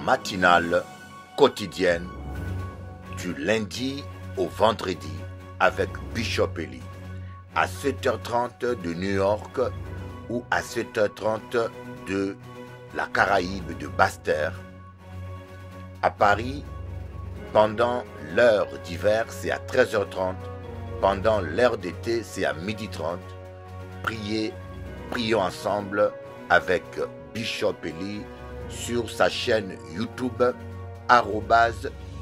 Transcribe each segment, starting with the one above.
matinale quotidienne du lundi au vendredi avec Bishop Eli à 7h30 de New York ou à 7h30 de la Caraïbe de Basse-Terre. À Paris, pendant l'heure d'hiver, c'est à 13h30. Pendant l'heure d'été, c'est à 12h30. Prions ensemble avec Bishop Eli sur sa chaîne YouTube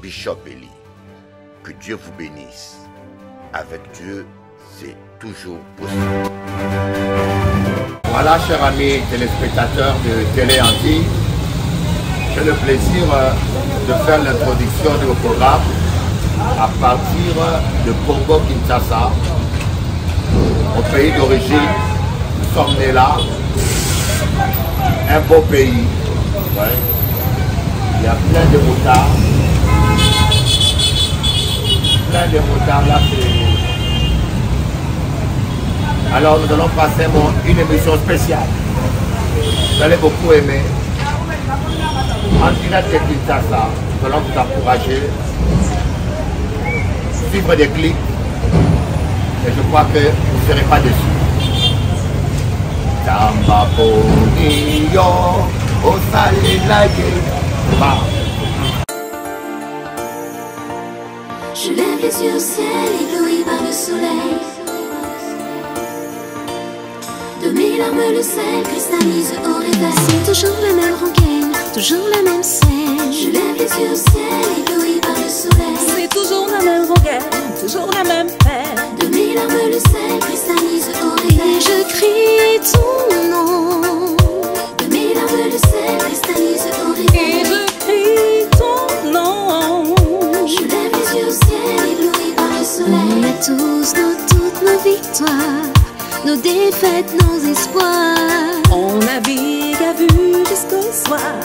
@Bishop Eli. Que Dieu vous bénisse. Avec Dieu, c'est toujours possible. Voilà, chers amis téléspectateurs de Télé Antilles, j'ai le plaisir de faire l'introduction de vos programmes à partir de Congo-Kinshasa, mon pays d'origine. Nous sommes nés là, un beau pays. Ouais. Il y a plein de motards. Là, alors nous allons passer une émission spéciale. Vous allez beaucoup aimer. En direct de Kinshasa, nous allons vous encourager, suivre des clips, et je crois que vous ne serez pas déçus. Je lève les yeux au ciel, ébloui par le soleil. De mes larmes le sel cristallise au réveil. C'est toujours la même rengaine, toujours la même scène. Je lève les yeux au ciel, ébloui par le soleil. C'est toujours la même rengaine, toujours la même peine. De mes larmes le sel cristallise au réveil. Et je crie ton nom. De mes larmes le sel cristallise au réveil. Et je crie ton nom. Je lève les yeux au ciel, ébloui par le soleil. On a tous toutes nos victoires, nos défaites, nos espoirs. On navigue à vue jusqu'au soir.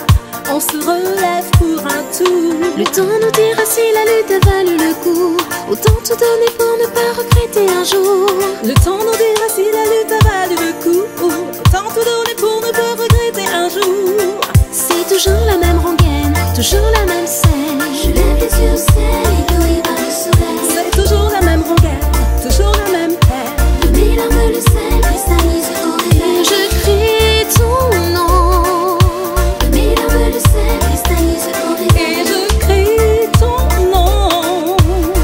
On se relève pour un tour. Le temps nous dira si la lutte a valu le coup. Autant tout donner pour ne pas regretter un jour. Le temps nous dira si la lutte a valu le coup. Autant tout donner pour ne pas regretter un jour. C'est toujours la même rengaine, toujours la même scène. Je lève les yeux au ciel, ébloui par le soleil. C'est toujours la même rengaine, toujours la même peine. De mes larmes le sel cristallise au réveil. Et je crie ton nom. De mes larmes le sel cristallise au réveil. Et je crie ton nom.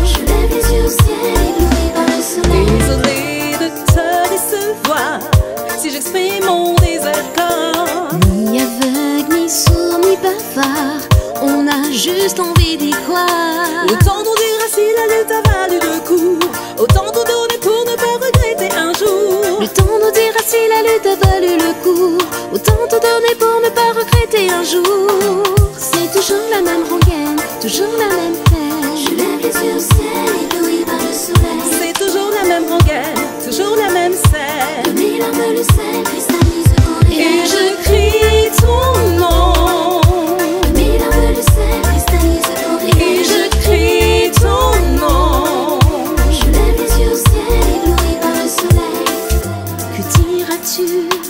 Je lève les yeux au ciel, ébloui par le soleil. Désolé de te décevoir si j'exprime mon désaccord. Ni aveugle, ni sourd, ni bavard, on a juste envie d'y croire. Le temps nous dira si la lutte a valu le coup. Autant tout donner pour ne pas regretter un jour. Le temps nous dira si la lutte a valu le coup. Autant tout donner pour ne pas regretter un jour. C'est toujours la même rengaine, toujours la même peine. Je lève les yeux au ciel, ébloui par le soleil. C'est toujours la même rengaine, toujours la même De scène. mes larmes le sel cristallise au réveil. Et je crie ton nom. De mes larmes le sel cristallise au réveil. Et je crie ton nom. Je lève les yeux au ciel, ébloui par le soleil. Que diras-tu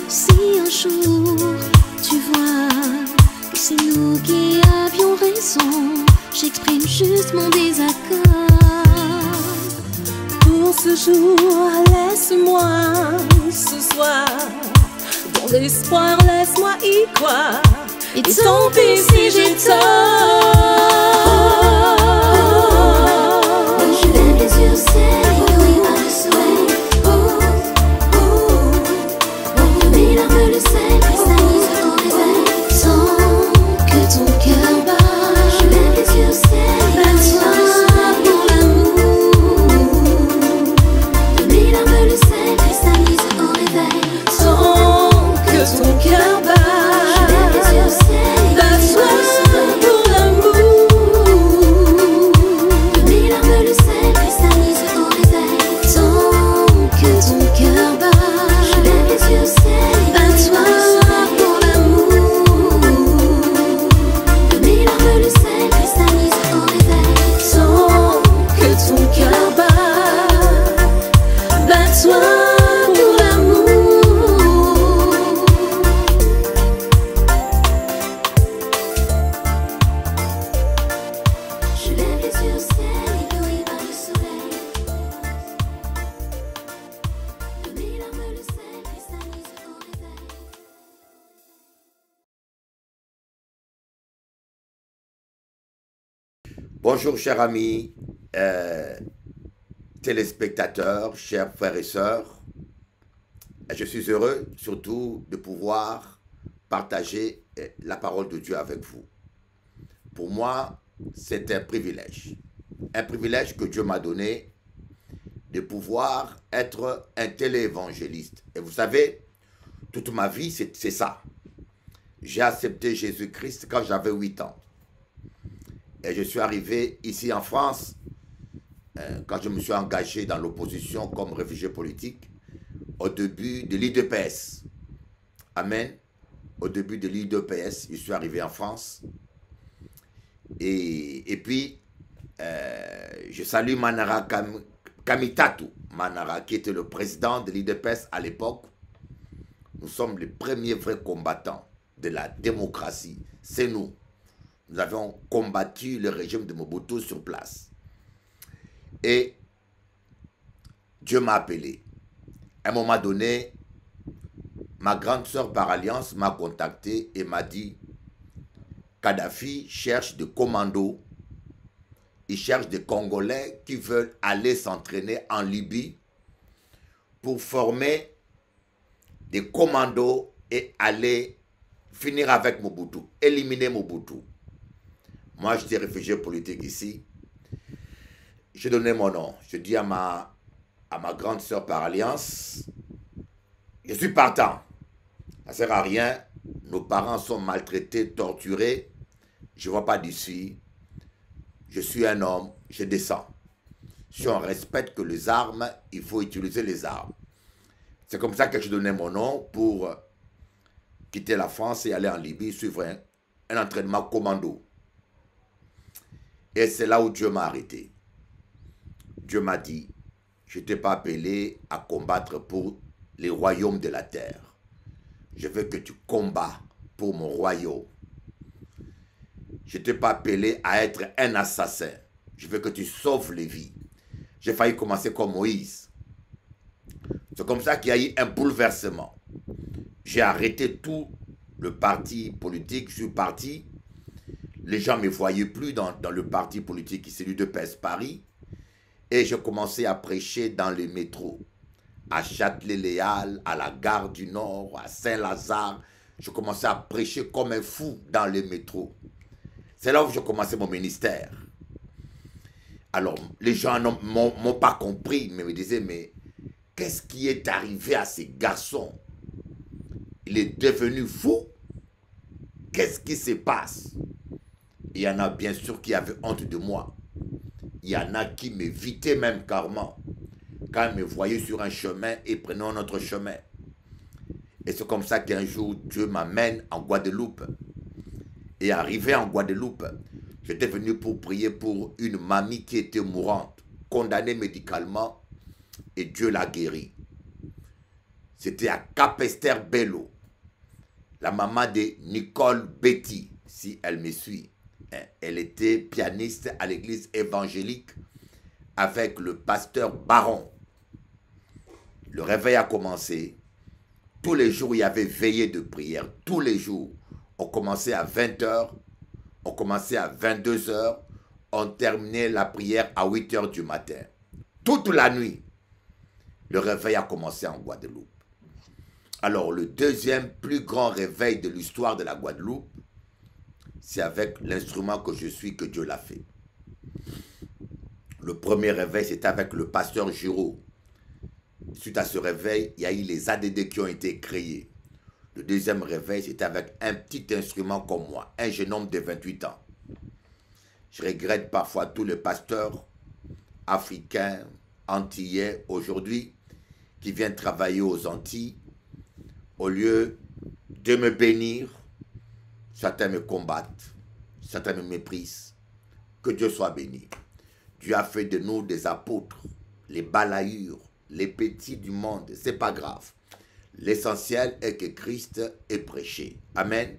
si un jour tu vois que c'est nous qui avions raison? J'exprime juste mon désaccord. Pour ce jour, laisse-moi ce soir. Dans l'espoir, laisse-moi y croire. Et Tant pis si j'ai tort. Je lève les yeux au ciel, ébloui par le soleil. De mes larmes le sel cristallise au réveil. Sans que ton cœur bat. Je lève les yeux au ciel, ébloui par le soleil. Pour l'amour. De mes larmes le sel cristallise au réveil. Tant que ton cœur bat. Je lève les yeux au ciel, ébloui par le soleil. Pour l'amour. De mes larmes le sel cristallise au réveil. Tant Bonjour chers amis, téléspectateurs, chers frères et sœurs. Je suis heureux surtout de pouvoir partager la parole de Dieu avec vous. Pour moi, c'est un privilège que Dieu m'a donné de pouvoir être un téléévangéliste. Et vous savez, toute ma vie, c'est ça. J'ai accepté Jésus-Christ quand j'avais 8 ans. Et je suis arrivé ici en France, quand je me suis engagé dans l'opposition comme réfugié politique, au début de l'IDPS. Amen. Au début de l'IDPS, je suis arrivé en France. Et puis, je salue Manara Kamitatu, Manara, qui était le président de l'IDPS à l'époque. Nous sommes les premiers vrais combattants de la démocratie. C'est nous. Nous avons combattu le régime de Mobutu sur place. Et Dieu m'a appelé. À un moment donné, ma grande sœur par alliance m'a contacté et m'a dit Kadhafi cherche des commandos. Il cherche des Congolais qui veulent aller s'entraîner en Libye pour former des commandos et aller finir avec Mobutu, éliminer Mobutu. Moi, j'étais réfugié politique ici. J'ai donné mon nom. Je dis à ma grande sœur par alliance, je suis partant. Ça ne sert à rien. Nos parents sont maltraités, torturés. Je ne vois pas d'ici. Je suis un homme, je descends. Si on respecte que les armes, il faut utiliser les armes. C'est comme ça que je donnais mon nom pour quitter la France et aller en Libye, suivre un entraînement commando. Et c'est là où Dieu m'a arrêté. Dieu m'a dit, je ne t'ai pas appelé à combattre pour les royaumes de la terre. Je veux que tu combats pour mon royaume. Je ne t'ai pas appelé à être un assassin. Je veux que tu sauves les vies. J'ai failli commencer comme Moïse. C'est comme ça qu'il y a eu un bouleversement. J'ai arrêté tout le parti politique. Je suis parti. Les gens ne me voyaient plus dans le parti politique qui c'est l'UDPS Paris. Et j'ai commencé à prêcher dans les métros. À Châtelet-Léal, à la gare du Nord, à Saint-Lazare. Je commençais à prêcher comme un fou dans les métros. C'est là où j'ai commencé mon ministère. Alors, les gens m'ont pas compris, mais me disaient, mais qu'est-ce qui est arrivé à ces garçons? Il est devenu fou? Qu'est-ce qui se passe? Il y en a bien sûr qui avaient honte de moi. Il y en a qui m'évitaient même carrément. Quand ils me voyaient sur un chemin et prenaient un autre chemin. Et c'est comme ça qu'un jour, Dieu m'amène en Guadeloupe. Et arrivé en Guadeloupe, j'étais venu pour prier pour une mamie qui était mourante, condamnée médicalement, et Dieu l'a guérie. C'était à Capesterre-Belle-Eau, la maman de Nicole Betty, si elle me suit. Elle était pianiste à l'église évangélique avec le pasteur Baron. Le réveil a commencé. Tous les jours, il y avait veillée de prière. Tous les jours. On commençait à 20h, on commençait à 22h, on terminait la prière à 8h du matin. Toute la nuit, le réveil a commencé en Guadeloupe. Alors, le deuxième plus grand réveil de l'histoire de la Guadeloupe, c'est avec l'instrument que je suis que Dieu l'a fait. Le premier réveil, c'était avec le pasteur Giraud. Suite à ce réveil, il y a eu les ADD qui ont été créés. Le deuxième réveil, c'était avec un petit instrument comme moi, un jeune homme de 28 ans. Je regrette parfois tous les pasteurs africains, antillais, aujourd'hui, qui viennent travailler aux Antilles. Au lieu de me bénir, certains me combattent, certains me méprisent. Que Dieu soit béni. Dieu a fait de nous des apôtres, les balayures, les petits du monde, c'est pas grave. L'essentiel est que Christ est prêché. Amen.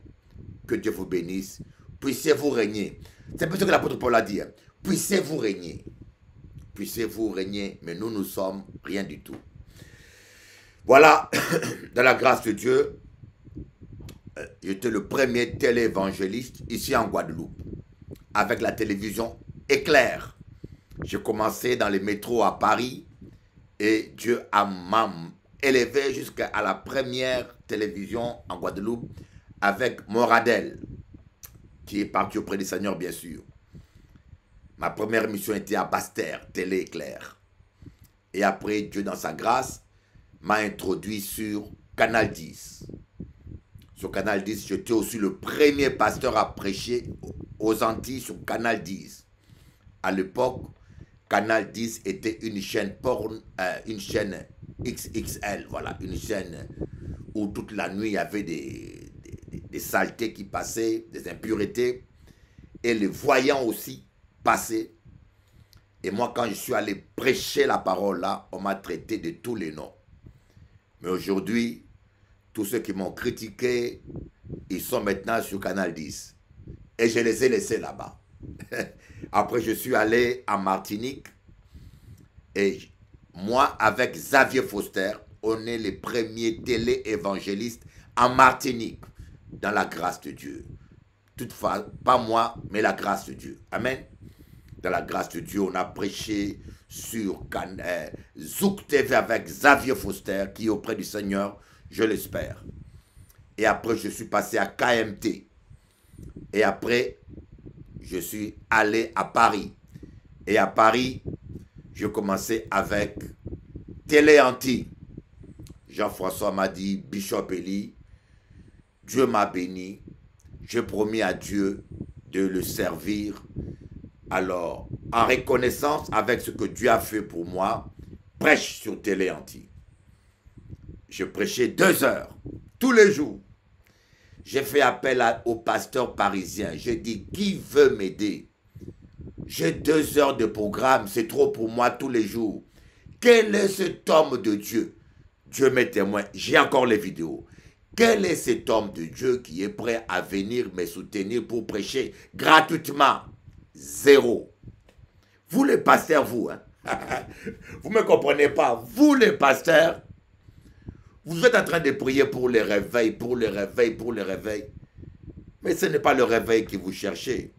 Que Dieu vous bénisse. Puissiez-vous régner. C'est pour ça que l'apôtre Paul a dit. Puissiez-vous régner. Puissiez-vous régner. Mais nous, nous sommes rien du tout. Voilà, dans la grâce de Dieu, j'étais le premier téléévangéliste ici en Guadeloupe. Avec la télévision éclair. J'ai commencé dans les métros à Paris et Dieu m'a élevé jusqu'à la première télévision en Guadeloupe avec Moradel, qui est parti auprès du Seigneur, bien sûr. Ma première mission était à Basse-Terre, Télé Éclair. Et après, Dieu, dans sa grâce, m'a introduit sur Canal 10. Sur Canal 10, j'étais aussi le premier pasteur à prêcher aux Antilles sur Canal 10. À l'époque, Canal 10 était une chaîne une chaîne XXL, voilà, une chaîne où toute la nuit il y avait des saletés qui passaient, des impuretés, et les voyants aussi passaient. Et moi, quand je suis allé prêcher la parole là, on m'a traité de tous les noms. Mais aujourd'hui, tous ceux qui m'ont critiqué, ils sont maintenant sur Canal 10. Et je les ai laissés là-bas. Après, je suis allé en Martinique. Et moi, avec Xavier Foster, on est les premiers télé-évangélistes en Martinique, dans la grâce de Dieu. Toutefois, pas moi, mais la grâce de Dieu. Amen. Dans la grâce de Dieu, on a prêché sur Zouk TV avec Xavier Foster, qui est auprès du Seigneur, je l'espère. Et après, je suis passé à KMT. Et après, je suis allé à Paris. Et à Paris, je commençais avec Télé Antilles. Jean-François m'a dit, Bishop Eli, Dieu m'a béni. J'ai promis à Dieu de le servir. Alors, en reconnaissance avec ce que Dieu a fait pour moi, prêche sur Télé Antilles. Je prêchais 2 heures, tous les jours. J'ai fait appel au pasteur parisien. J'ai dit, qui veut m'aider? J'ai 2 heures de programme, c'est trop pour moi tous les jours. Quel est cet homme de Dieu? Dieu m'est témoin, j'ai encore les vidéos. Quel est cet homme de Dieu qui est prêt à venir me soutenir pour prêcher gratuitement? 0. Vous les pasteurs, vous, hein? Vous ne me comprenez pas. Vous les pasteurs, vous êtes en train de prier pour les réveils, pour les réveils, pour les réveils. Mais ce n'est pas le réveil que vous cherchez.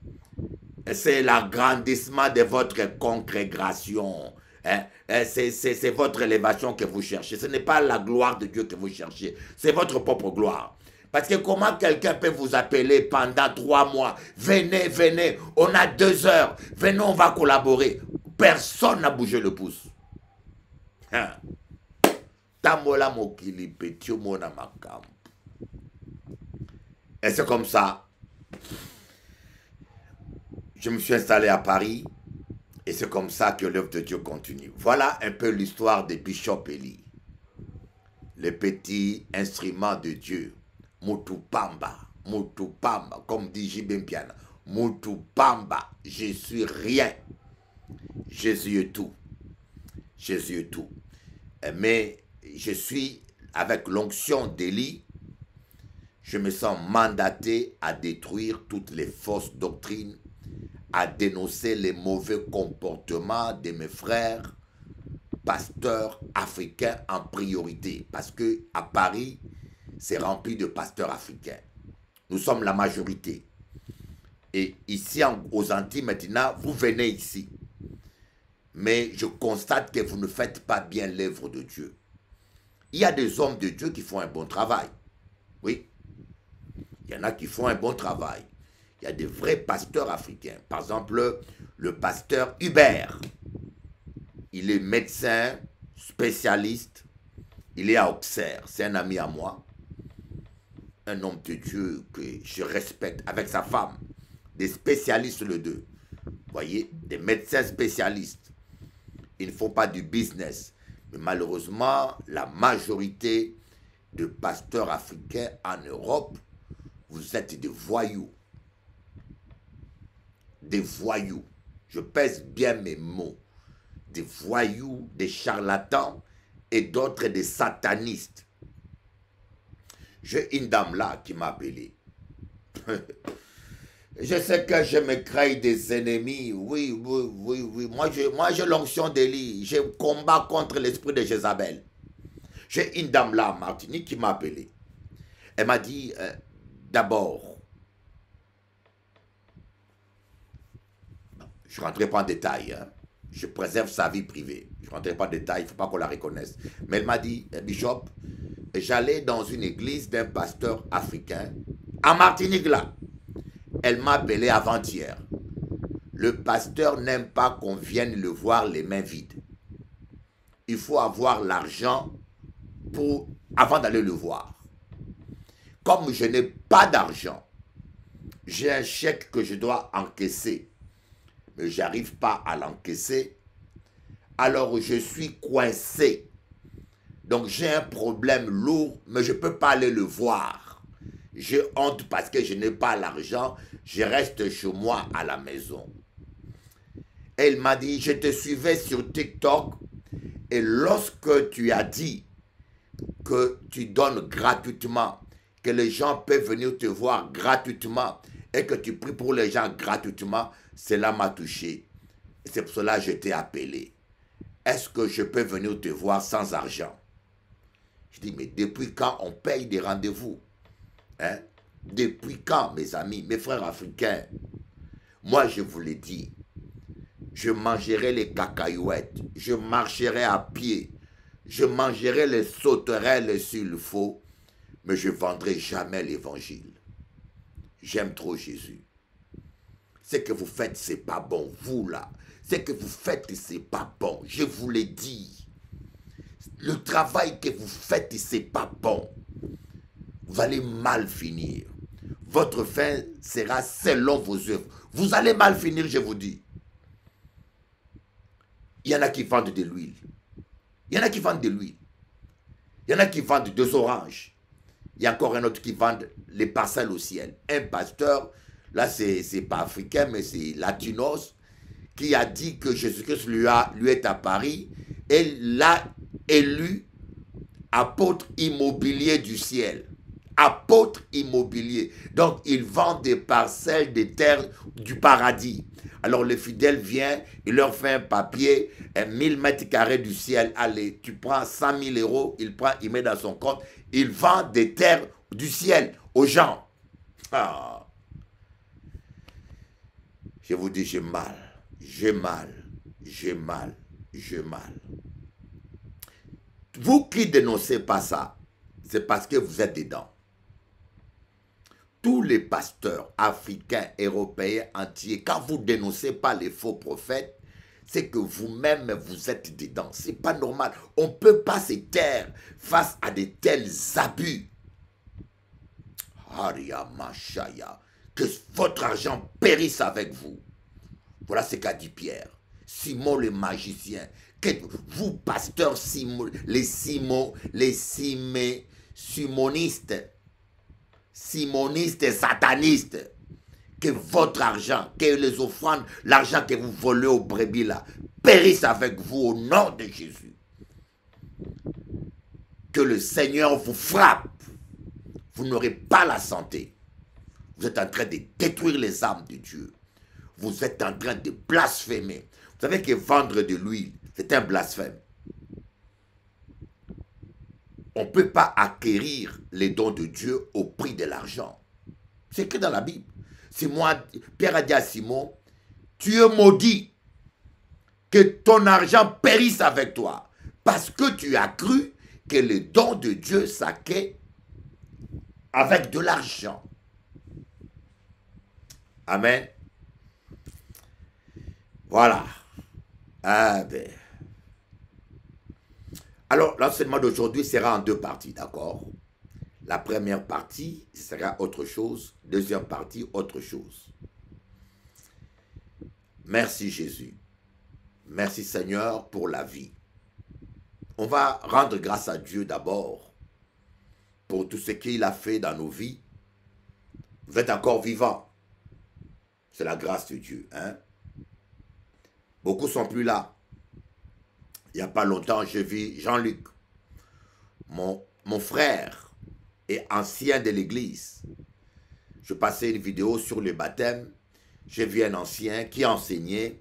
C'est l'agrandissement de votre congrégation. Hein? C'est votre élévation que vous cherchez. Ce n'est pas la gloire de Dieu que vous cherchez. C'est votre propre gloire. Parce que comment quelqu'un peut vous appeler pendant 3 mois? Venez, venez, on a 2 heures. Venez, on va collaborer. Personne n'a bougé le pouce. Hein? Et c'est comme ça. Je me suis installé à Paris. Et c'est comme ça que l'œuvre de Dieu continue. Voilà un peu l'histoire de Bishop Eli. Le petit instrument de Dieu. Mutupamba, Mutupamba, comme dit J.B. Mpiana. Mutupamba, je suis rien. Jésus est tout. Jésus est tout. Mais je suis, avec l'onction d'Élie, je me sens mandaté à détruire toutes les fausses doctrines, à dénoncer les mauvais comportements de mes frères, pasteurs africains en priorité. Parce que à Paris, c'est rempli de pasteurs africains. Nous sommes la majorité. Et ici, aux Antilles, maintenant, vous venez ici. Mais je constate que vous ne faites pas bien l'œuvre de Dieu. Il y a des hommes de Dieu qui font un bon travail. Oui. Il y en a qui font un bon travail. Il y a des vrais pasteurs africains. Par exemple, le pasteur Hubert. Il est médecin, spécialiste. Il est à Auxerre. C'est un ami à moi. Un homme de Dieu que je respecte avec sa femme. Des spécialistes les deux. Vous voyez, des médecins spécialistes. Ils ne font pas du business. Mais malheureusement, la majorité de pasteurs africains en Europe, vous êtes des voyous. Des voyous. Je pèse bien mes mots. Des voyous, des charlatans et d'autres des satanistes. J'ai une dame là qui m'a appelé. Je sais que je me crée des ennemis. Oui. Moi, j'ai l'onction d'Élie. Je combat contre l'esprit de Jézabel. J'ai une dame là, Martinique, qui m'a appelé. Elle m'a dit, d'abord, Je ne rentrerai pas en détail. Hein. Je préserve sa vie privée. Je ne rentrerai pas en détail, il ne faut pas qu'on la reconnaisse. Mais elle m'a dit, Bishop, j'allais dans une église d'un pasteur africain, à Martinique là. Elle m'a appelé avant-hier. Le pasteur n'aime pas qu'on vienne le voir les mains vides. Il faut avoir l'argent avant d'aller le voir. Comme je n'ai pas d'argent, j'ai un chèque que je dois encaisser, mais je n'arrive pas à l'encaisser, alors je suis coincé. Donc j'ai un problème lourd, mais je ne peux pas aller le voir. J'ai honte parce que je n'ai pas l'argent, je reste chez moi à la maison. Elle m'a dit, je te suivais sur TikTok et lorsque tu as dit que tu donnes gratuitement, que les gens peuvent venir te voir gratuitement et que tu pries pour les gens gratuitement, cela m'a touché. C'est pour cela que je t'ai appelé. Est-ce que je peux venir te voir sans argent? Je dis, mais depuis quand on paye des rendez-vous? Hein? Depuis quand, mes amis, mes frères africains? Moi, je vous l'ai dit, je mangerai les cacahuètes, je marcherai à pied, je mangerai les sauterelles s'il le faut, mais je ne vendrai jamais l'évangile. J'aime trop Jésus. Ce que vous faites, ce n'est pas bon. Vous là, ce que vous faites, ce n'est pas bon. Je vous l'ai dit. Le travail que vous faites, ce n'est pas bon. Vous allez mal finir. Votre fin sera selon vos œuvres. Vous allez mal finir, je vous dis. Il y en a qui vendent de l'huile. Il y en a qui vendent de l'huile. Il y en a qui vendent 2 oranges. Il y a encore un autre qui vend les parcelles au ciel. Un pasteur, là c'est pas africain, mais c'est latinos, qui a dit que Jésus-Christ lui est à Paris et l'a élu apôtre immobilier du ciel. Apôtre immobilier. Donc, il vend des parcelles des terres du paradis. Alors, le fidèle vient, il leur fait un papier, 1000 mètres carrés du ciel. Allez, tu prends 100 000 euros, il met dans son compte. Il vend des terres du ciel aux gens. Ah. Je vous dis, j'ai mal. J'ai mal. J'ai mal. J'ai mal. Vous qui dénoncez pas ça, c'est parce que vous êtes dedans. Tous les pasteurs africains, européens, entiers, quand vous ne dénoncez pas les faux prophètes, c'est que vous-même, vous êtes dedans. Ce n'est pas normal. On ne peut pas se taire face à de tels abus. Haria Machaya, que votre argent périsse avec vous. Voilà ce qu'a dit Pierre. Simon le magicien. Que vous, pasteurs, simonistes et satanistes, que votre argent, que les offrandes, l'argent que vous volez au brebis là, périsse avec vous au nom de Jésus. Que le Seigneur vous frappe. Vous n'aurez pas la santé. Vous êtes en train de détruire les âmes de Dieu. Vous êtes en train de blasphémer. Vous savez que vendre de l'huile, c'est un blasphème. On ne peut pas acquérir les dons de Dieu au prix de l'argent. C'est écrit dans la Bible. C'est moi, Pierre a dit à Simon, tu es maudit, que ton argent périsse avec toi, parce que tu as cru que les dons de Dieu s'acquièrent avec de l'argent. Amen. Voilà. Ah ben. Alors, l'enseignement d'aujourd'hui sera en 2 parties, d'accord? La première partie sera autre chose, deuxième partie, autre chose. Merci Jésus. Merci Seigneur pour la vie. On va rendre grâce à Dieu d'abord pour tout ce qu'il a fait dans nos vies. Vous êtes encore vivants. C'est la grâce de Dieu, hein? Beaucoup sont plus là. Il n'y a pas longtemps, j'ai vu Jean-Luc, mon frère et ancien de l'église. Je passais une vidéo sur le baptême. J'ai vu un ancien qui enseignait,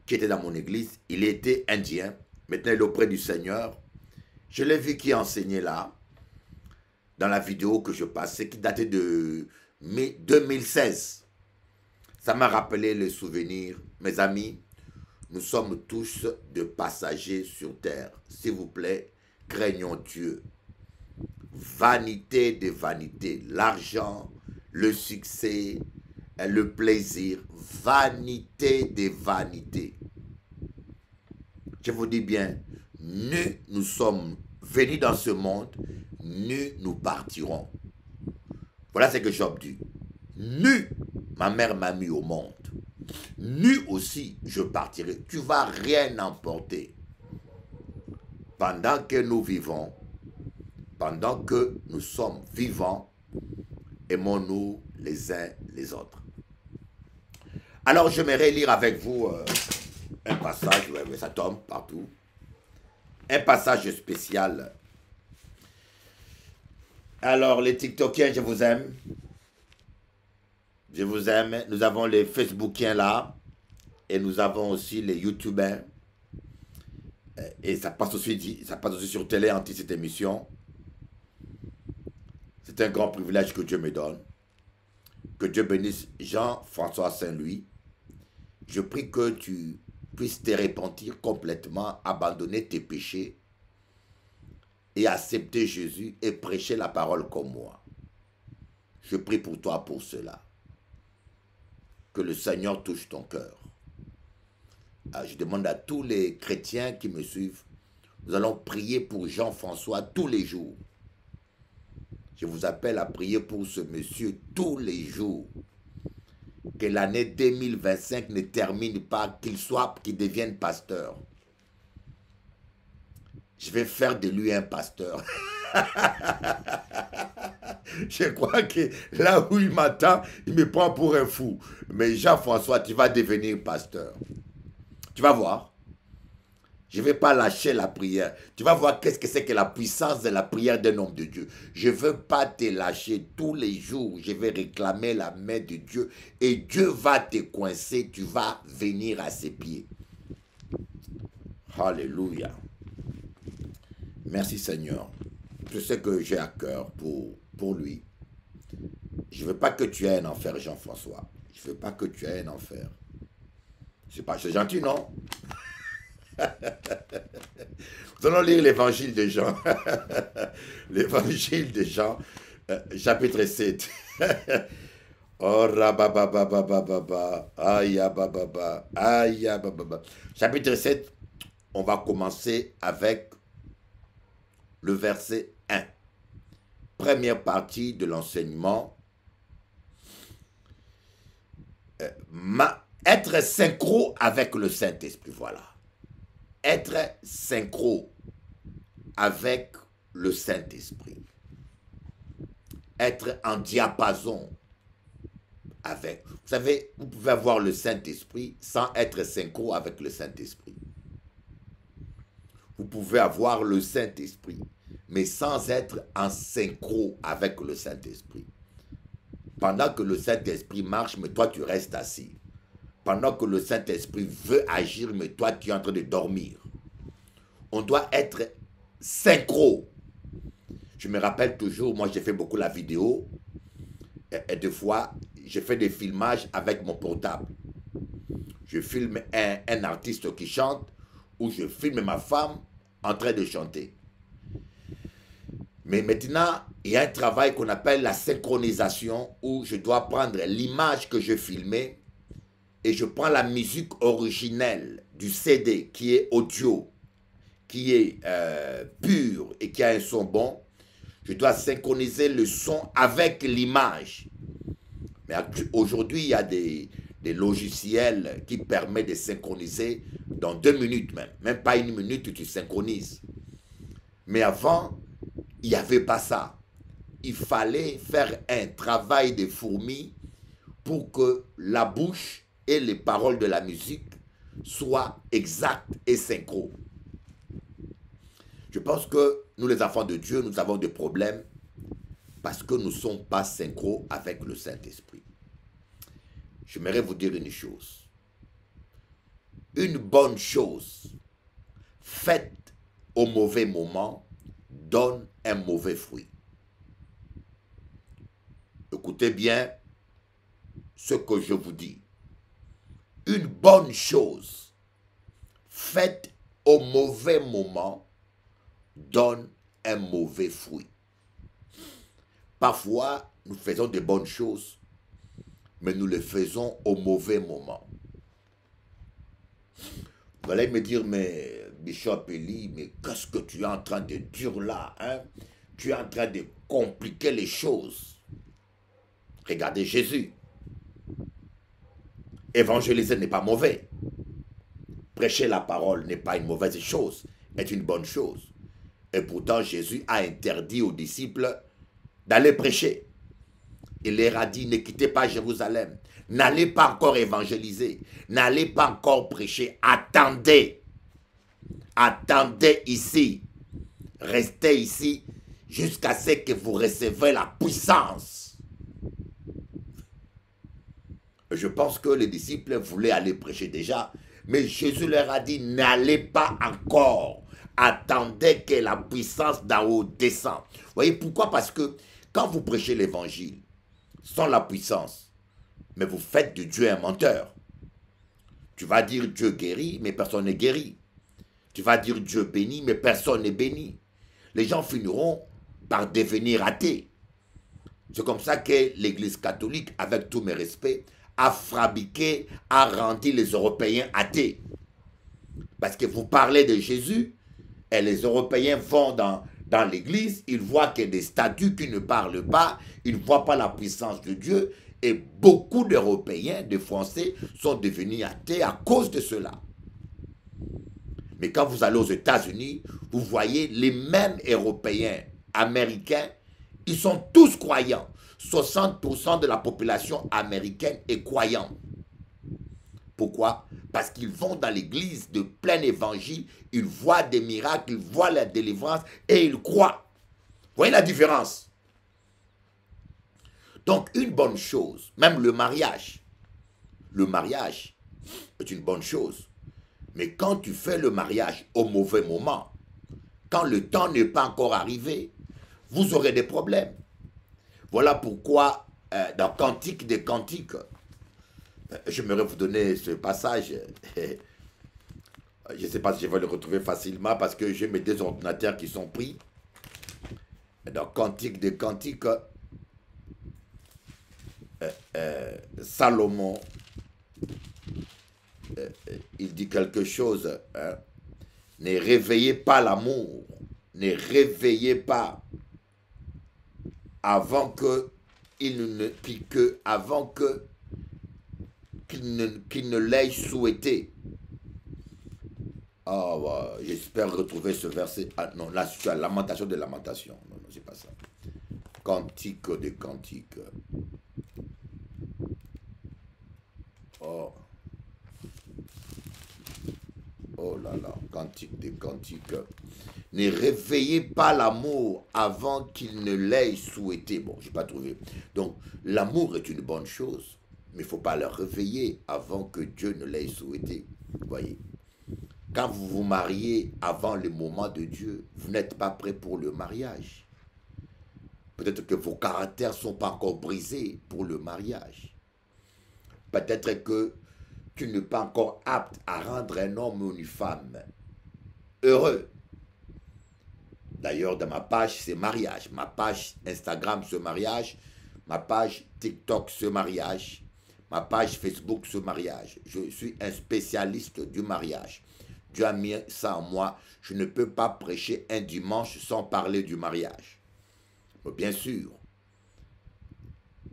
qui était dans mon église. Il était indien. Maintenant, il est auprès du Seigneur. Je l'ai vu qui enseignait là, dans la vidéo que je passais, qui datait de 2016. Ça m'a rappelé les souvenirs. Mes amis, nous sommes tous de passagers sur terre. S'il vous plaît, craignons Dieu. Vanité des vanités. L'argent, le succès, le plaisir. Vanité des vanités. Je vous dis bien, nous sommes venus dans ce monde, nous partirons. Voilà ce que Job dit. Ma mère m'a mis au monde. Aussi, je partirai. Tu ne vas rien emporter. Pendant que nous vivons, pendant que nous sommes vivants, aimons-nous les uns les autres. Alors, j'aimerais lire avec vous un passage, ouais, ça tombe partout. Un passage spécial. Alors, les TikTokiens, je vous aime. Je vous aime. Nous avons les Facebookiens là. Et nous avons aussi les YouTubers. Et ça passe aussi sur télé anti cette émission. C'est un grand privilège que Dieu me donne. Que Dieu bénisse Jean-François Saint-Louis. Je prie que tu puisses te repentir complètement, abandonner tes péchés et accepter Jésus et prêcher la parole comme moi. Je prie pour toi pour cela. Que le Seigneur touche ton cœur. Je demande à tous les chrétiens qui me suivent, nous allons prier pour Jean-François tous les jours. Je vous appelle à prier pour ce monsieur tous les jours. Que l'année 2025 ne termine pas, qu'il devienne pasteur. Je vais faire de lui un pasteur. Je crois que là où il m'attend, il me prend pour un fou. Mais Jean-François, tu vas devenir pasteur. Tu vas voir. Je ne vais pas lâcher la prière. Tu vas voir qu'est-ce que c'est que la puissance de la prière d'un homme de Dieu. Je ne veux pas te lâcher tous les jours. Je vais réclamer la main de Dieu. Et Dieu va te coincer. Tu vas venir à ses pieds. Alléluia. Merci Seigneur. Je sais que j'ai à cœur pour lui. Je ne veux pas que tu aies un enfer, Jean-François. Je ne veux pas que tu aies un enfer. C'est gentil, non? Nous allons lire l'évangile de Jean. L'évangile de Jean, chapitre 7. Oh, rababababababa, aya bababa, aya bababa. Chapitre 7, on va commencer avec le verset 1. Première partie de l'enseignement. Être synchro avec le Saint-Esprit, voilà. Être synchro avec le Saint-Esprit. Être en diapason avec. Vous savez, vous pouvez avoir le Saint-Esprit sans être synchro avec le Saint-Esprit. Vous pouvez avoir le Saint-Esprit, mais sans être en synchro avec le Saint-Esprit. Pendant que le Saint-Esprit marche, mais toi tu restes assis. Pendant que le Saint-Esprit veut agir, mais toi, tu es en train de dormir. On doit être synchro. Je me rappelle toujours, moi, j'ai fait beaucoup la vidéo. Et des fois, j'ai fait des filmages avec mon portable. Je filme un artiste qui chante ou je filme ma femme en train de chanter. Mais maintenant, il y a un travail qu'on appelle la synchronisation où je dois prendre l'image que je filmais et je prends la musique originelle du CD qui est audio, qui est pur et qui a un son bon. Je dois synchroniser le son avec l'image. Mais aujourd'hui, il y a des logiciels qui permettent de synchroniser dans 2 minutes même. Même pas 1 minute, tu synchronises. Mais avant, il n'y avait pas ça. Il fallait faire un travail de fourmi pour que la bouche et les paroles de la musique soient exactes et synchro. Je pense que nous, les enfants de Dieu, nous avons des problèmes parce que nous ne sommes pas synchro avec le Saint-Esprit. J'aimerais vous dire une chose. Une bonne chose faite au mauvais moment donne un mauvais fruit. Écoutez bien ce que je vous dis. une bonne chose faite au mauvais moment donne un mauvais fruit. Parfois, nous faisons de bonnes choses, mais nous les faisons au mauvais moment. Vous allez me dire, mais Bishop Eli, mais qu'est-ce que tu es en train de dire là, hein? Tu es en train de compliquer les choses. Regardez Jésus. Évangéliser n'est pas mauvais. Prêcher la parole n'est pas une mauvaise chose, est une bonne chose. Et pourtant, Jésus a interdit aux disciples d'aller prêcher. Il leur a dit, ne quittez pas Jérusalem. N'allez pas encore évangéliser. N'allez pas encore prêcher. Attendez. Attendez ici. Restez ici jusqu'à ce que vous recevez la puissance. Je pense que les disciples voulaient aller prêcher déjà, mais Jésus leur a dit, n'allez pas encore. Attendez que la puissance d'en haut descende. Vous voyez pourquoi? Parce que quand vous prêchez l'évangile, sans la puissance, mais vous faites de Dieu un menteur. Tu vas dire Dieu guérit, mais personne n'est guéri. Tu vas dire Dieu bénit, mais personne n'est béni. Les gens finiront par devenir athées. C'est comme ça que l'Église catholique, avec tous mes respects, a fabriqué, a rendu les Européens athées. Parce que vous parlez de Jésus, et les Européens vont dans l'église, ils voient qu'il y a des statues qui ne parlent pas, ils ne voient pas la puissance de Dieu, et beaucoup d'Européens, de Français, sont devenus athées à cause de cela. Mais quand vous allez aux États-Unis, vous voyez les mêmes Européens, Américains, ils sont tous croyants. 60% de la population américaine est croyante. Pourquoi? Parce qu'ils vont dans l'église de plein évangile, ils voient des miracles, ils voient la délivrance et ils croient. Vous voyez la différence? Donc une bonne chose, même le mariage est une bonne chose. Mais quand tu fais le mariage au mauvais moment, quand le temps n'est pas encore arrivé, vous aurez des problèmes. Voilà pourquoi dans Cantique des Cantiques, j'aimerais vous donner ce passage. Je ne sais pas si je vais le retrouver facilement parce que j'ai mes deux ordinateurs qui sont pris. Dans Cantique des Cantiques, Salomon, il dit quelque chose. Hein. Ne réveillez pas l'amour. Ne réveillez pas avant que qu'il ne l'ait souhaité. Oh, j'espère retrouver ce verset. Ah non, là, c'est la lamentation de lamentation. Non, non, c'est pas ça. Cantique des cantiques. Oh. Oh là là, cantique des cantiques. Ne réveillez pas l'amour avant qu'il ne l'ait souhaité. Bon, je n'ai pas trouvé. Donc, l'amour est une bonne chose, mais il ne faut pas le réveiller avant que Dieu ne l'ait souhaité. Vous voyez? Quand vous vous mariez avant le moment de Dieu, vous n'êtes pas prêt pour le mariage. Peut-être que vos caractères ne sont pas encore brisés pour le mariage. Peut-être que tu n'es pas encore apte à rendre un homme ou une femme heureux. D'ailleurs, dans ma page, c'est mariage. Ma page Instagram, c'est mariage. Ma page TikTok, c'est mariage. Ma page Facebook, c'est mariage. Je suis un spécialiste du mariage. Dieu a mis ça en moi. Je ne peux pas prêcher un dimanche sans parler du mariage. Mais bien sûr,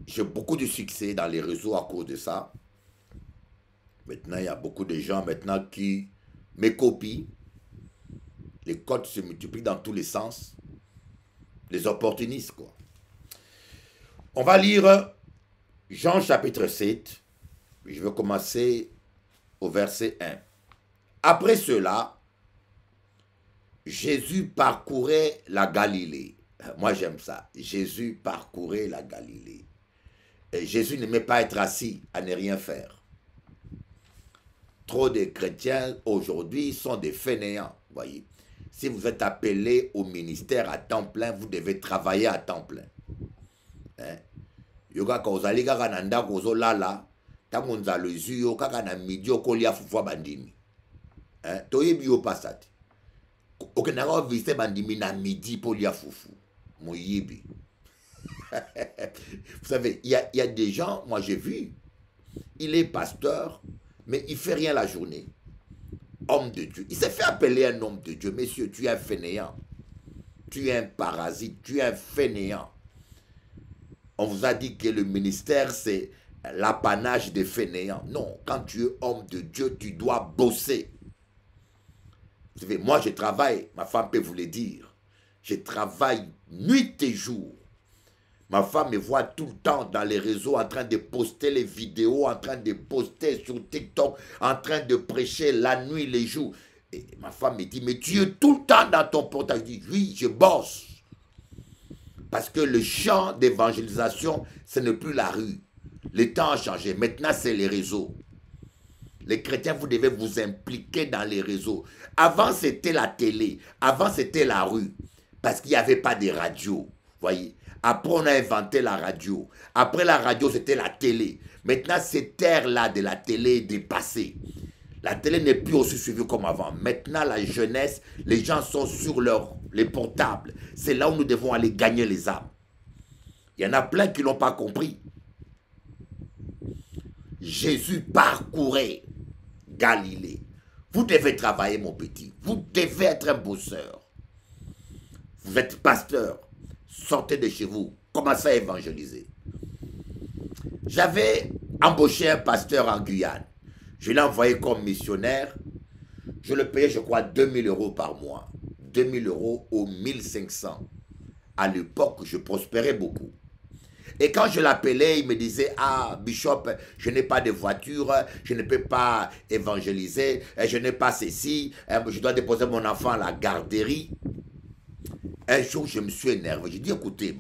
j'ai beaucoup de succès dans les réseaux à cause de ça. Maintenant, il y a beaucoup de gens maintenant qui me copient. Les codes se multiplient dans tous les sens. Les opportunistes, quoi. On va lire Jean chapitre 7. Je vais commencer au verset 1. Après cela, Jésus parcourait la Galilée. Moi, j'aime ça. Jésus parcourait la Galilée. Et Jésus n'aimait pas être assis à ne rien faire. Trop de chrétiens aujourd'hui sont des fainéants, voyez. Si vous êtes appelé au ministère à temps plein, vous devez travailler à temps plein. Yoga kauzali kaka nanda kozo lala, tango nzalo ezwi yo kaka na midi okolia fufu bandimi. Toyebi yo pasa te. Okendaka ovisite bandimi na midi po lia fufu. Moyebi. Vous savez, il y a des gens, moi j'ai vu, il est pasteur, mais il fait rien la journée. Homme de Dieu. Il s'est fait appeler un homme de Dieu. Messieurs, tu es un fainéant. Tu es un parasite. Tu es un fainéant. On vous a dit que le ministère, c'est l'apanage des fainéants. Non, quand tu es homme de Dieu, tu dois bosser. Vous savez, moi je travaille, ma femme peut vous le dire. Je travaille nuit et jour. Ma femme me voit tout le temps dans les réseaux en train de poster les vidéos, en train de poster sur TikTok, en train de prêcher la nuit, les jours. Et ma femme me dit, mais tu es tout le temps dans ton portail. Je dis, oui, je bosse. Parce que le champ d'évangélisation, ce n'est plus la rue. Le temps a changé. Maintenant, c'est les réseaux. Les chrétiens, vous devez vous impliquer dans les réseaux. Avant, c'était la télé. Avant, c'était la rue. Parce qu'il n'y avait pas de radio. Voyez. Après, on a inventé la radio. Après la radio, c'était la télé. Maintenant, cette ère-là de la télé est dépassée. La télé n'est plus aussi suivie comme avant. Maintenant, la jeunesse, les gens sont sur les portables. C'est là où nous devons aller gagner les âmes. Il y en a plein qui n'ont pas compris. Jésus parcourait Galilée. Vous devez travailler, mon petit. Vous devez être un bosseur. Vous êtes pasteur. Sortez de chez vous. Commencez à évangéliser. J'avais embauché un pasteur en Guyane. Je l'ai envoyé comme missionnaire. Je le payais, je crois, 2000 € par mois. 2000 € ou 1500. À l'époque, je prospérais beaucoup. Et quand je l'appelais, il me disait, ah, Bishop, je n'ai pas de voiture, je ne peux pas évangéliser, je n'ai pas ceci, je dois déposer mon enfant à la garderie. Un jour, je me suis énervé. J'ai dit, écoutez,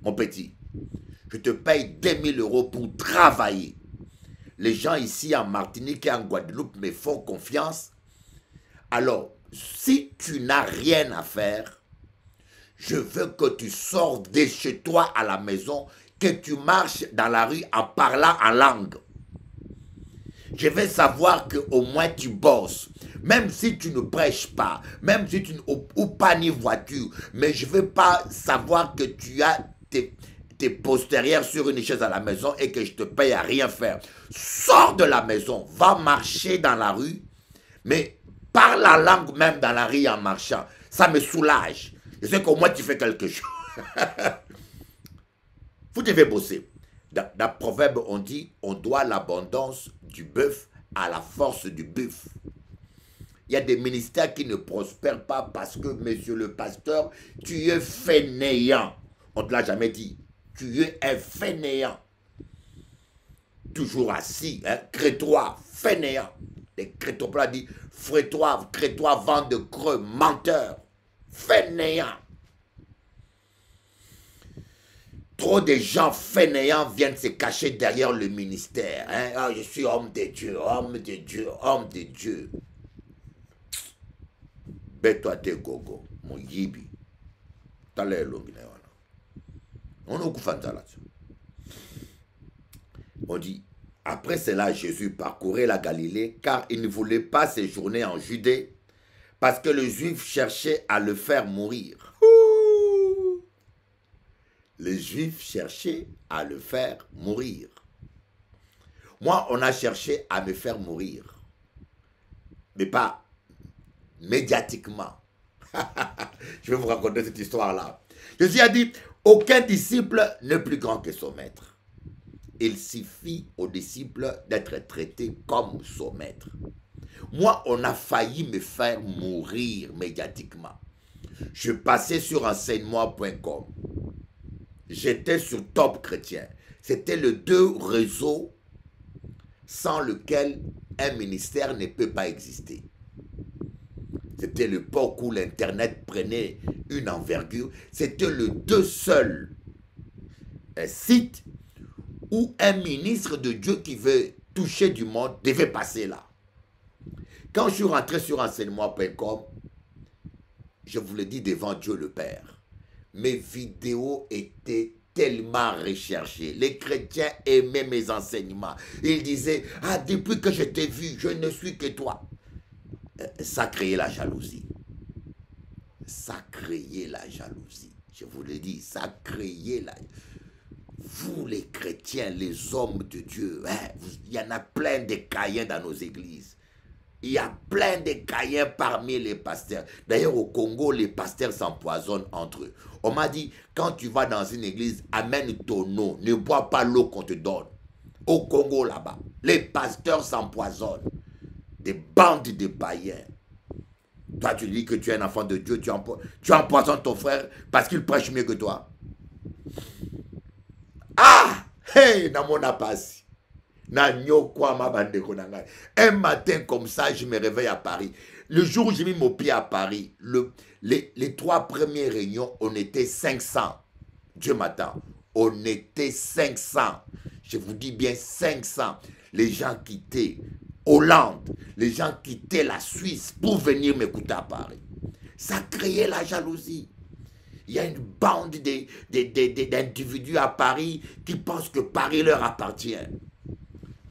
mon petit, je te paye 2000 € pour travailler. Les gens ici en Martinique et en Guadeloupe me font confiance. Alors, si tu n'as rien à faire, je veux que tu sors de chez toi à la maison, que tu marches dans la rue en parlant en langue. Je veux savoir qu'au moins tu bosses. Même si tu ne prêches pas, même si tu n'as pas ni voiture, mais je ne veux pas savoir que tu as tes postérieurs sur une chaise à la maison et que je te paye à rien faire. Sors de la maison, va marcher dans la rue, mais parle la langue même dans la rue en marchant. Ça me soulage. Je sais qu'au moins tu fais quelque chose. Vous devez bosser. Dans Proverbe, on dit, on doit l'abondance du bœuf à la force du bœuf. Il y a des ministères qui ne prospèrent pas parce que, monsieur le pasteur, tu es fainéant. On ne te l'a jamais dit. Tu es un fainéant. Toujours assis, hein, crétois, fainéant. Les crétois disent, crétois, vent de creux, menteur, fainéant. Trop de gens fainéants viennent se cacher derrière le ministère. Hein? Ah, je suis homme de Dieu, homme de Dieu, homme de Dieu. Bête-toi tes gogo, mon yibi. T'as l'air long. On a là-dessus. On dit, après cela, Jésus parcourait la Galilée, car il ne voulait pas séjourner en Judée, parce que les Juifs cherchaient à le faire mourir. Les Juifs cherchaient à le faire mourir. Moi, on a cherché à me faire mourir. Mais pas médiatiquement. Je vais vous raconter cette histoire-là. Jésus a dit, aucun disciple n'est plus grand que son maître. Il suffit au disciple d'être traité comme son maître. Moi, on a failli me faire mourir médiatiquement. Je passais sur enseignement.com. J'étais sur Top Chrétien. C'était le 2 réseaux sans lequel un ministère ne peut pas exister. C'était l'époque où l'Internet prenait une envergure. C'était le 2 seul site où un ministre de Dieu qui veut toucher du monde devait passer là. Quand je suis rentré sur enseignement.com, je vous le dis devant Dieu le Père, mes vidéos étaient tellement recherché. Les chrétiens aimaient mes enseignements. Ils disaient, ah, depuis que je t'ai vu, je ne suis que toi. Ça créait la jalousie. Ça créait la jalousie. Je vous le dis, ça créait la... Vous les chrétiens, les hommes de Dieu, hein, il y en a plein de Caïens dans nos églises. Il y a plein de Caïens parmi les pasteurs. D'ailleurs, au Congo, les pasteurs s'empoisonnent entre eux. On m'a dit, quand tu vas dans une église, amène ton eau. Ne bois pas l'eau qu'on te donne. Au Congo, là-bas, les pasteurs s'empoisonnent. Des bandes de païens. Toi, tu dis que tu es un enfant de Dieu, tu empoisonnes ton frère parce qu'il prêche mieux que toi. Ah! Hey, namona pasi. Un matin comme ça, je me réveille à Paris. Le jour où j'ai mis mon pied à Paris, les 3 premières réunions, on était 500. Dieu m'attend. On était 500. Je vous dis bien 500. Les gens quittaient Hollande, les gens quittaient la Suisse pour venir m'écouter à Paris. Ça créait la jalousie. Il y a une bande d'individus à Paris qui pensent que Paris leur appartient.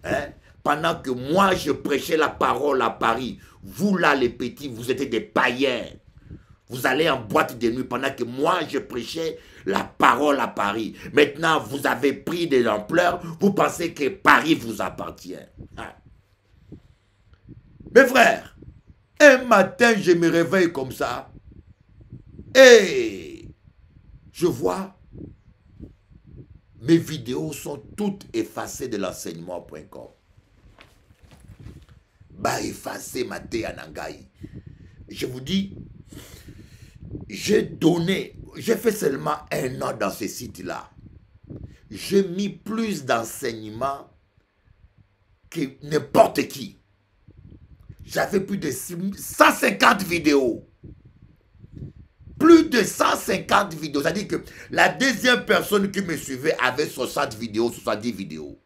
Hein? Pendant que moi, je prêchais la parole à Paris, vous là, les petits, vous étiez des païens. Vous allez en boîte de nuit pendant que moi, je prêchais la parole à Paris. Maintenant, vous avez pris de l'ampleur, vous pensez que Paris vous appartient. Hein? Mes frères, un matin, je me réveille comme ça. Et je vois, mes vidéos sont toutes effacées de l'enseignement.com. Bah, effacé Maté Anangaï. Je vous dis, j'ai fait seulement 1 an dans ce site-là. J'ai mis plus d'enseignements que n'importe qui. J'avais plus de 150 vidéos. Plus de 150 vidéos. C'est-à-dire que la deuxième personne qui me suivait avait 60 vidéos, 70 vidéos.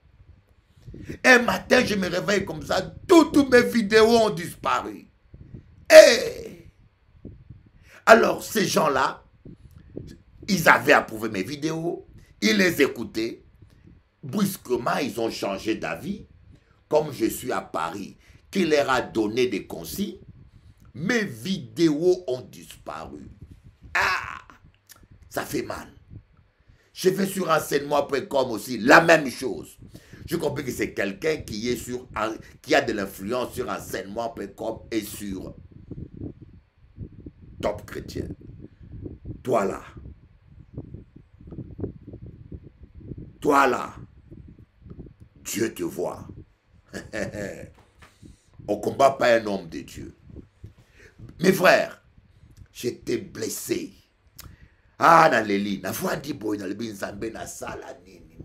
Un matin, je me réveille comme ça, toutes mes vidéos ont disparu. Et alors, ces gens-là, ils avaient approuvé mes vidéos, ils les écoutaient. Brusquement, ils ont changé d'avis. Comme je suis à Paris, qui leur a donné des consignes, mes vidéos ont disparu. Ah, ça fait mal. Je fais sur enseignement.com aussi la même chose. Je comprends que c'est quelqu'un qui a de l'influence sur enseignement.com et sur Top Chrétien. Toi là. Toi là. Dieu te voit. On ne combat pas un homme de Dieu. Mes frères, j'étais blessé. Ah, dans les lignes,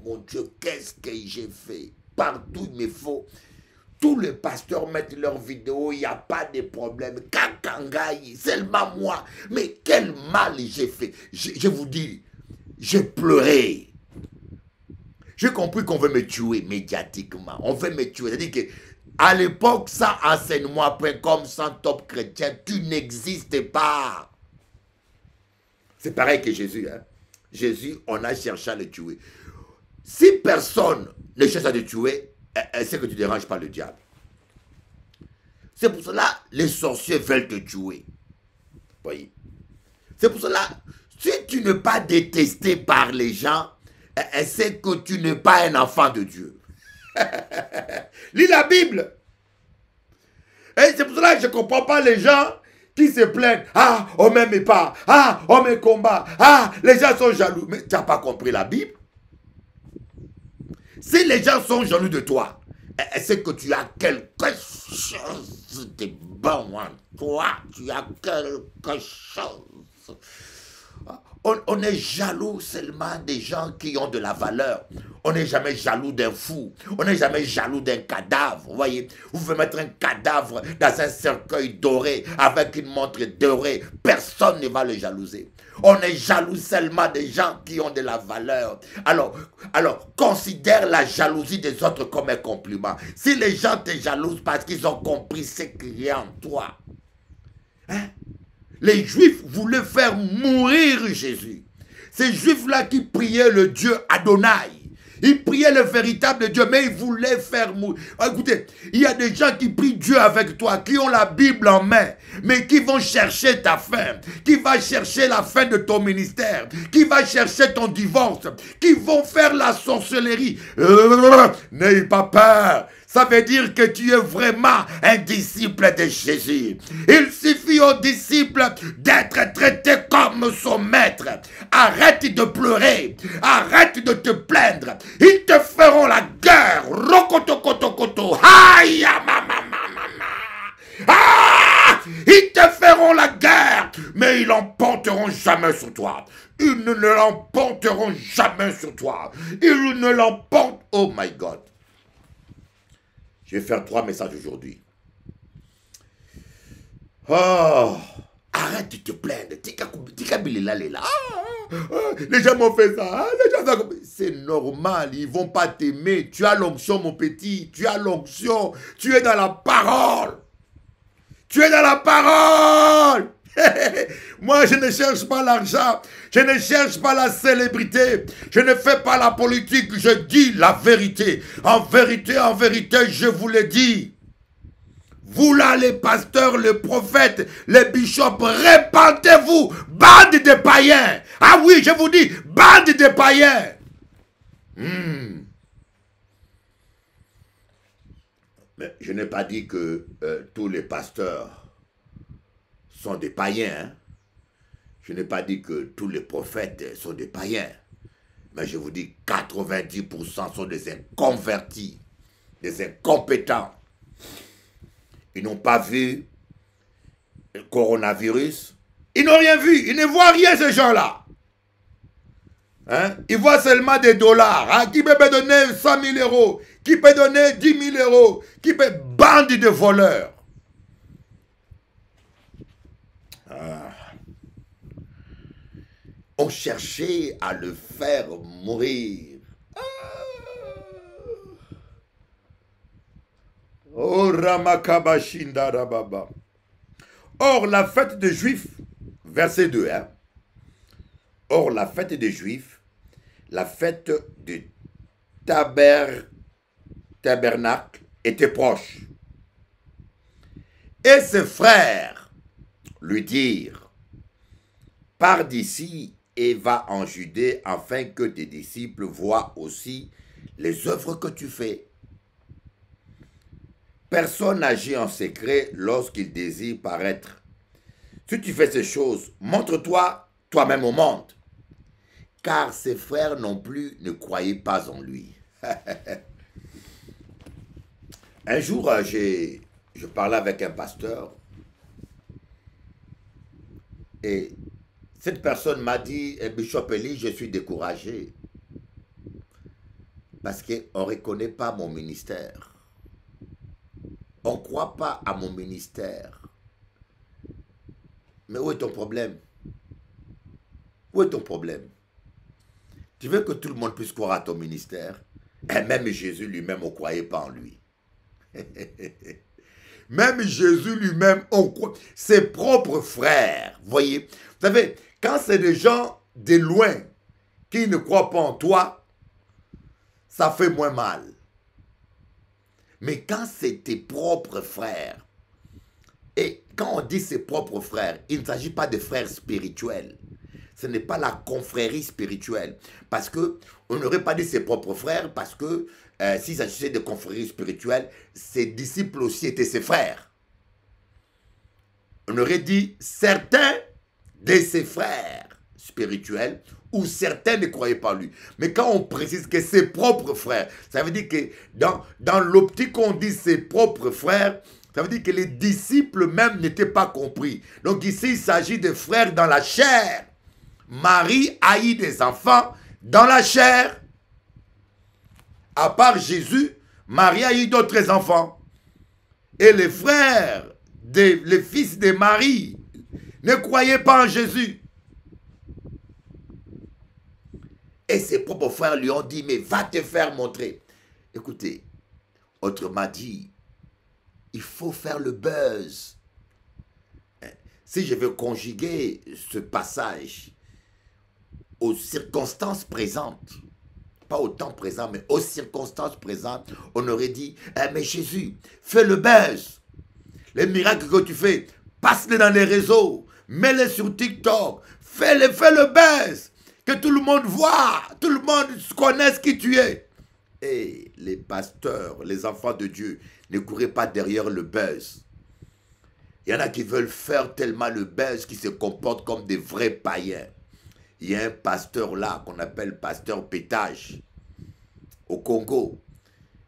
mon Dieu, qu'est-ce que j'ai fait? Partout, il me faut. Tous les pasteurs mettent leurs vidéos, il n'y a pas de problème. Kakangaï, seulement moi. Mais quel mal j'ai fait. Je vous dis, j'ai pleuré. J'ai compris qu'on veut me tuer médiatiquement. On veut me tuer. C'est-à-dire que à l'époque, sans enseignement.com, sans Top Chrétien, tu n'existais pas. C'est pareil que Jésus. Hein? Jésus, on a cherché à le tuer. Si personne ne cherche à te tuer, c'est que tu ne déranges pas le diable. C'est pour cela que les sorciers veulent te tuer. Voyez. C'est pour cela, si tu n'es pas détesté par les gens, c'est que tu n'es pas un enfant de Dieu. Lis la Bible. Et c'est pour cela que je ne comprends pas les gens qui se plaignent. Ah, on ne m'aime pas. Ah, on me combat. Ah, les gens sont jaloux. Mais tu n'as pas compris la Bible. Si les gens sont jaloux de toi, c'est que tu as quelque chose de bon en toi. Tu as quelque chose. On est jaloux seulement des gens qui ont de la valeur. On n'est jamais jaloux d'un fou. On n'est jamais jaloux d'un cadavre. Vous voyez, vous pouvez mettre un cadavre dans un cercueil doré avec une montre dorée. Personne ne va le jalouser. On est jaloux seulement des gens qui ont de la valeur. Alors, considère la jalousie des autres comme un compliment. Si les gens te jalousent parce qu'ils ont compris ce qu'il y a en toi, hein? Les Juifs voulaient faire mourir Jésus. ces juifs-là qui priaient le Dieu Adonai. Ils priaient le véritable Dieu, mais ils voulaient faire mourir. Écoutez, il y a des gens qui prient Dieu avec toi, qui ont la Bible en main, mais qui vont chercher ta fin, qui va chercher la fin de ton ministère, qui va chercher ton divorce, qui vont faire la sorcellerie. N'ayez pas peur. Ça veut dire que tu es vraiment un disciple de Jésus. Il suffit aux disciples d'être traités comme son maître. Arrête de pleurer. Arrête de te plaindre. Ils te feront la guerre. Rokotokotokoto. Aïe, ah! Ils te feront la guerre. Mais ils l'emporteront jamais sur toi. Ils ne l'emporteront jamais sur toi. Ils ne l'emportent. Oh my God. Je vais faire 3 messages aujourd'hui. Oh, arrête de te plaindre. Les gens m'ont fait ça. C'est normal, ils ne vont pas t'aimer. Tu as l'onction, mon petit. Tu as l'onction. Tu es dans la parole. Tu es dans la parole. Moi, je ne cherche pas l'argent. Je ne cherche pas la célébrité. Je ne fais pas la politique. Je dis la vérité. En vérité, je vous le dis. Vous là, les pasteurs, les prophètes, les bishops, répandez-vous. Bande de païens. Ah oui, je vous dis, bande de païens. Mais je n'ai pas dit que tous les pasteurs sont des païens. Hein? Je n'ai pas dit que tous les prophètes sont des païens. Mais je vous dis 90% sont des inconvertis, des incompétents. Ils n'ont pas vu le coronavirus. Ils n'ont rien vu. Ils ne voient rien, ces gens-là. Hein? Ils voient seulement des dollars. Hein? Qui peut me donner 100 000 euros? Qui peut donner 10 000 euros? Qui peut... Bande de voleurs. On cherchait à le faire mourir. Oh, Ramakabashinda Rababa. Or, la fête des Juifs, verset 2, hein? Or, la fête des Juifs, la fête du tabernacle était proche. Et ses frères lui dirent, pars d'ici et va en Judée afin que tes disciples voient aussi les œuvres que tu fais. Personne n'agit en secret lorsqu'il désire paraître. Si tu fais ces choses, montre-toi toi-même au monde. Car ses frères non plus ne croyaient pas en lui. Un jour, je parlais avec un pasteur et cette personne m'a dit, Bishop Eli, je suis découragé parce qu'on ne reconnaît pas mon ministère. On ne croit pas à mon ministère. Mais où est ton problème? Où est ton problème? Tu veux que tout le monde puisse croire à ton ministère? Et même Jésus lui-même, on ne croyait pas en lui. Même Jésus lui-même, on croit. Ses propres frères, voyez. Vous savez, quand c'est des gens de loin qui ne croient pas en toi, ça fait moins mal. Mais quand c'est tes propres frères, et quand on dit ses propres frères, il ne s'agit pas de frères spirituels. Ce n'est pas la confrérie spirituelle. Parce que on n'aurait pas dit ses propres frères, parce que s'il s'agissait de confrérie spirituelle, ses disciples aussi étaient ses frères. On aurait dit certains de ses frères spirituels, ou certains ne croyaient pas en lui. Mais quand on précise que ses propres frères, ça veut dire que dans l'optique qu'on dit ses propres frères, ça veut dire que les disciples même n'étaient pas compris. Donc ici, il s'agit de frères dans la chair. Marie a eu des enfants dans la chair. À part Jésus, Marie a eu d'autres enfants. Et les frères, les fils de Marie, ne croyaient pas en Jésus. Et ses propres frères lui ont dit, mais va te faire montrer. Écoutez, autrement dit, il faut faire le buzz. Si je veux conjuguer ce passage aux circonstances présentes, pas au temps présent, mais aux circonstances présentes, on aurait dit, eh, mais Jésus, fais le buzz. Les miracles que tu fais, passe-les dans les réseaux, mets-les sur TikTok, fais le buzz, que tout le monde voit, tout le monde connaisse qui tu es. Et les pasteurs, les enfants de Dieu, ne courez pas derrière le buzz. Il y en a qui veulent faire tellement le buzz qu'ils se comportent comme des vrais païens. Il y a un pasteur là qu'on appelle pasteur Pétage au Congo.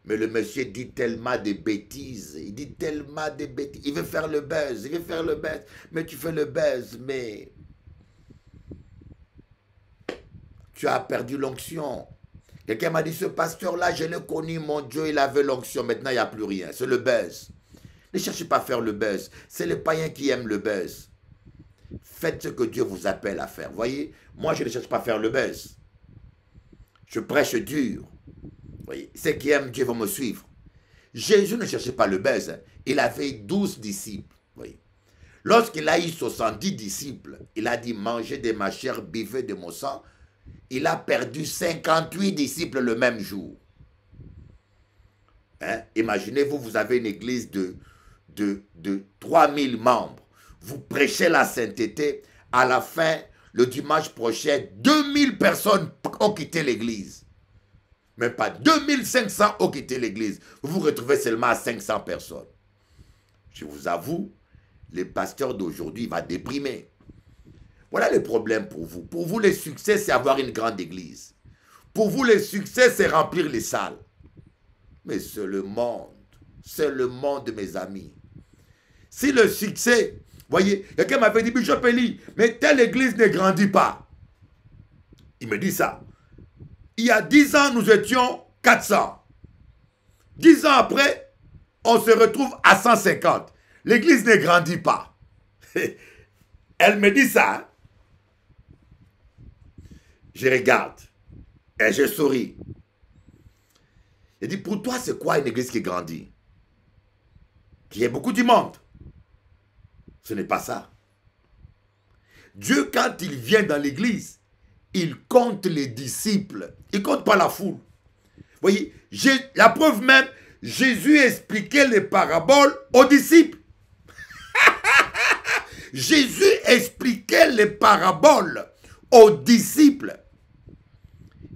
Mais le monsieur dit tellement de bêtises. Il dit tellement de bêtises. Il veut faire le buzz. Il veut faire le buzz. Mais tu fais le buzz. Mais tu as perdu l'onction. Quelqu'un m'a dit, ce pasteur-là, je l'ai connu, mon Dieu, il avait l'onction. Maintenant, il n'y a plus rien. C'est le buzz. Ne cherchez pas à faire le buzz. C'est les païens qui aiment le buzz. Faites ce que Dieu vous appelle à faire. Voyez, moi, je ne cherche pas à faire le buzz. Je prêche dur. Voyez, ceux qui aiment Dieu vont me suivre. Jésus ne cherchait pas le buzz. Il avait 12 disciples. Voyez. Lorsqu'il a eu 70 disciples, il a dit, mangez de ma chair, buvez de mon sang. Il a perdu 58 disciples le même jour. Hein? Imaginez-vous, vous avez une église de 3000 membres. Vous prêchez la sainteté. À la fin, le dimanche prochain, 2000 personnes ont quitté l'église. Même pas 2500 ont quitté l'église. Vous vous retrouvez seulement à 500 personnes. Je vous avoue, le pasteur d'aujourd'hui va déprimer. Voilà le problème pour vous. Pour vous, le succès, c'est avoir une grande église. Pour vous, le succès, c'est remplir les salles. Mais c'est le monde. C'est le monde, mes amis. Si le succès, voyez, quelqu'un m'avait dit, Bishop Eli, mais telle église ne grandit pas. Il me dit ça. Il y a 10 ans, nous étions 400. 10 ans après, on se retrouve à 150. L'église ne grandit pas. Elle me dit ça. Hein? Je regarde et je souris. Je dis, pour toi, c'est quoi une église qui grandit? Qu'il y ait beaucoup de monde. Ce n'est pas ça. Dieu, quand il vient dans l'église, il compte les disciples. Il ne compte pas la foule. Vous voyez, la preuve même, Jésus expliquait les paraboles aux disciples. Jésus expliquait les paraboles aux disciples.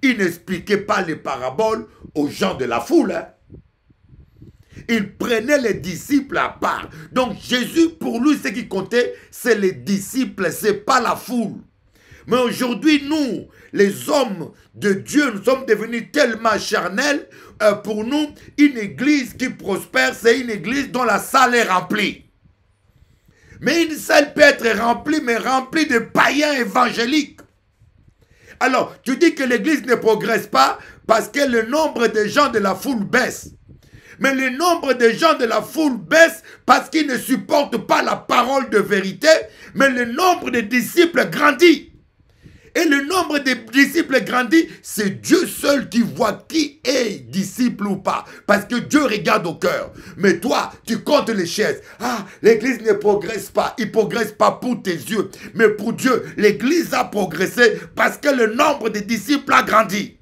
Il n'expliquait pas les paraboles aux gens de la foule. Hein. Il prenait les disciples à part. Donc Jésus, pour lui, ce qui comptait, c'est les disciples, ce n'est pas la foule. Mais aujourd'hui, nous, les hommes de Dieu, nous sommes devenus tellement charnels. Pour nous, une église qui prospère, c'est une église dont la salle est remplie. Mais une salle peut être remplie, mais remplie de païens évangéliques. Alors, tu dis que l'église ne progresse pas parce que le nombre de gens de la foule baisse. Mais le nombre de gens de la foule baisse parce qu'ils ne supportent pas la parole de vérité, mais le nombre de disciples grandit. Et le nombre de disciples grandit, c'est Dieu seul qui voit qui est disciple ou pas. Parce que Dieu regarde au cœur. Mais toi, tu comptes les chaises. Ah, l'église ne progresse pas. Il ne progresse pas pour tes yeux. Mais pour Dieu, l'église a progressé parce que le nombre de disciples a grandi.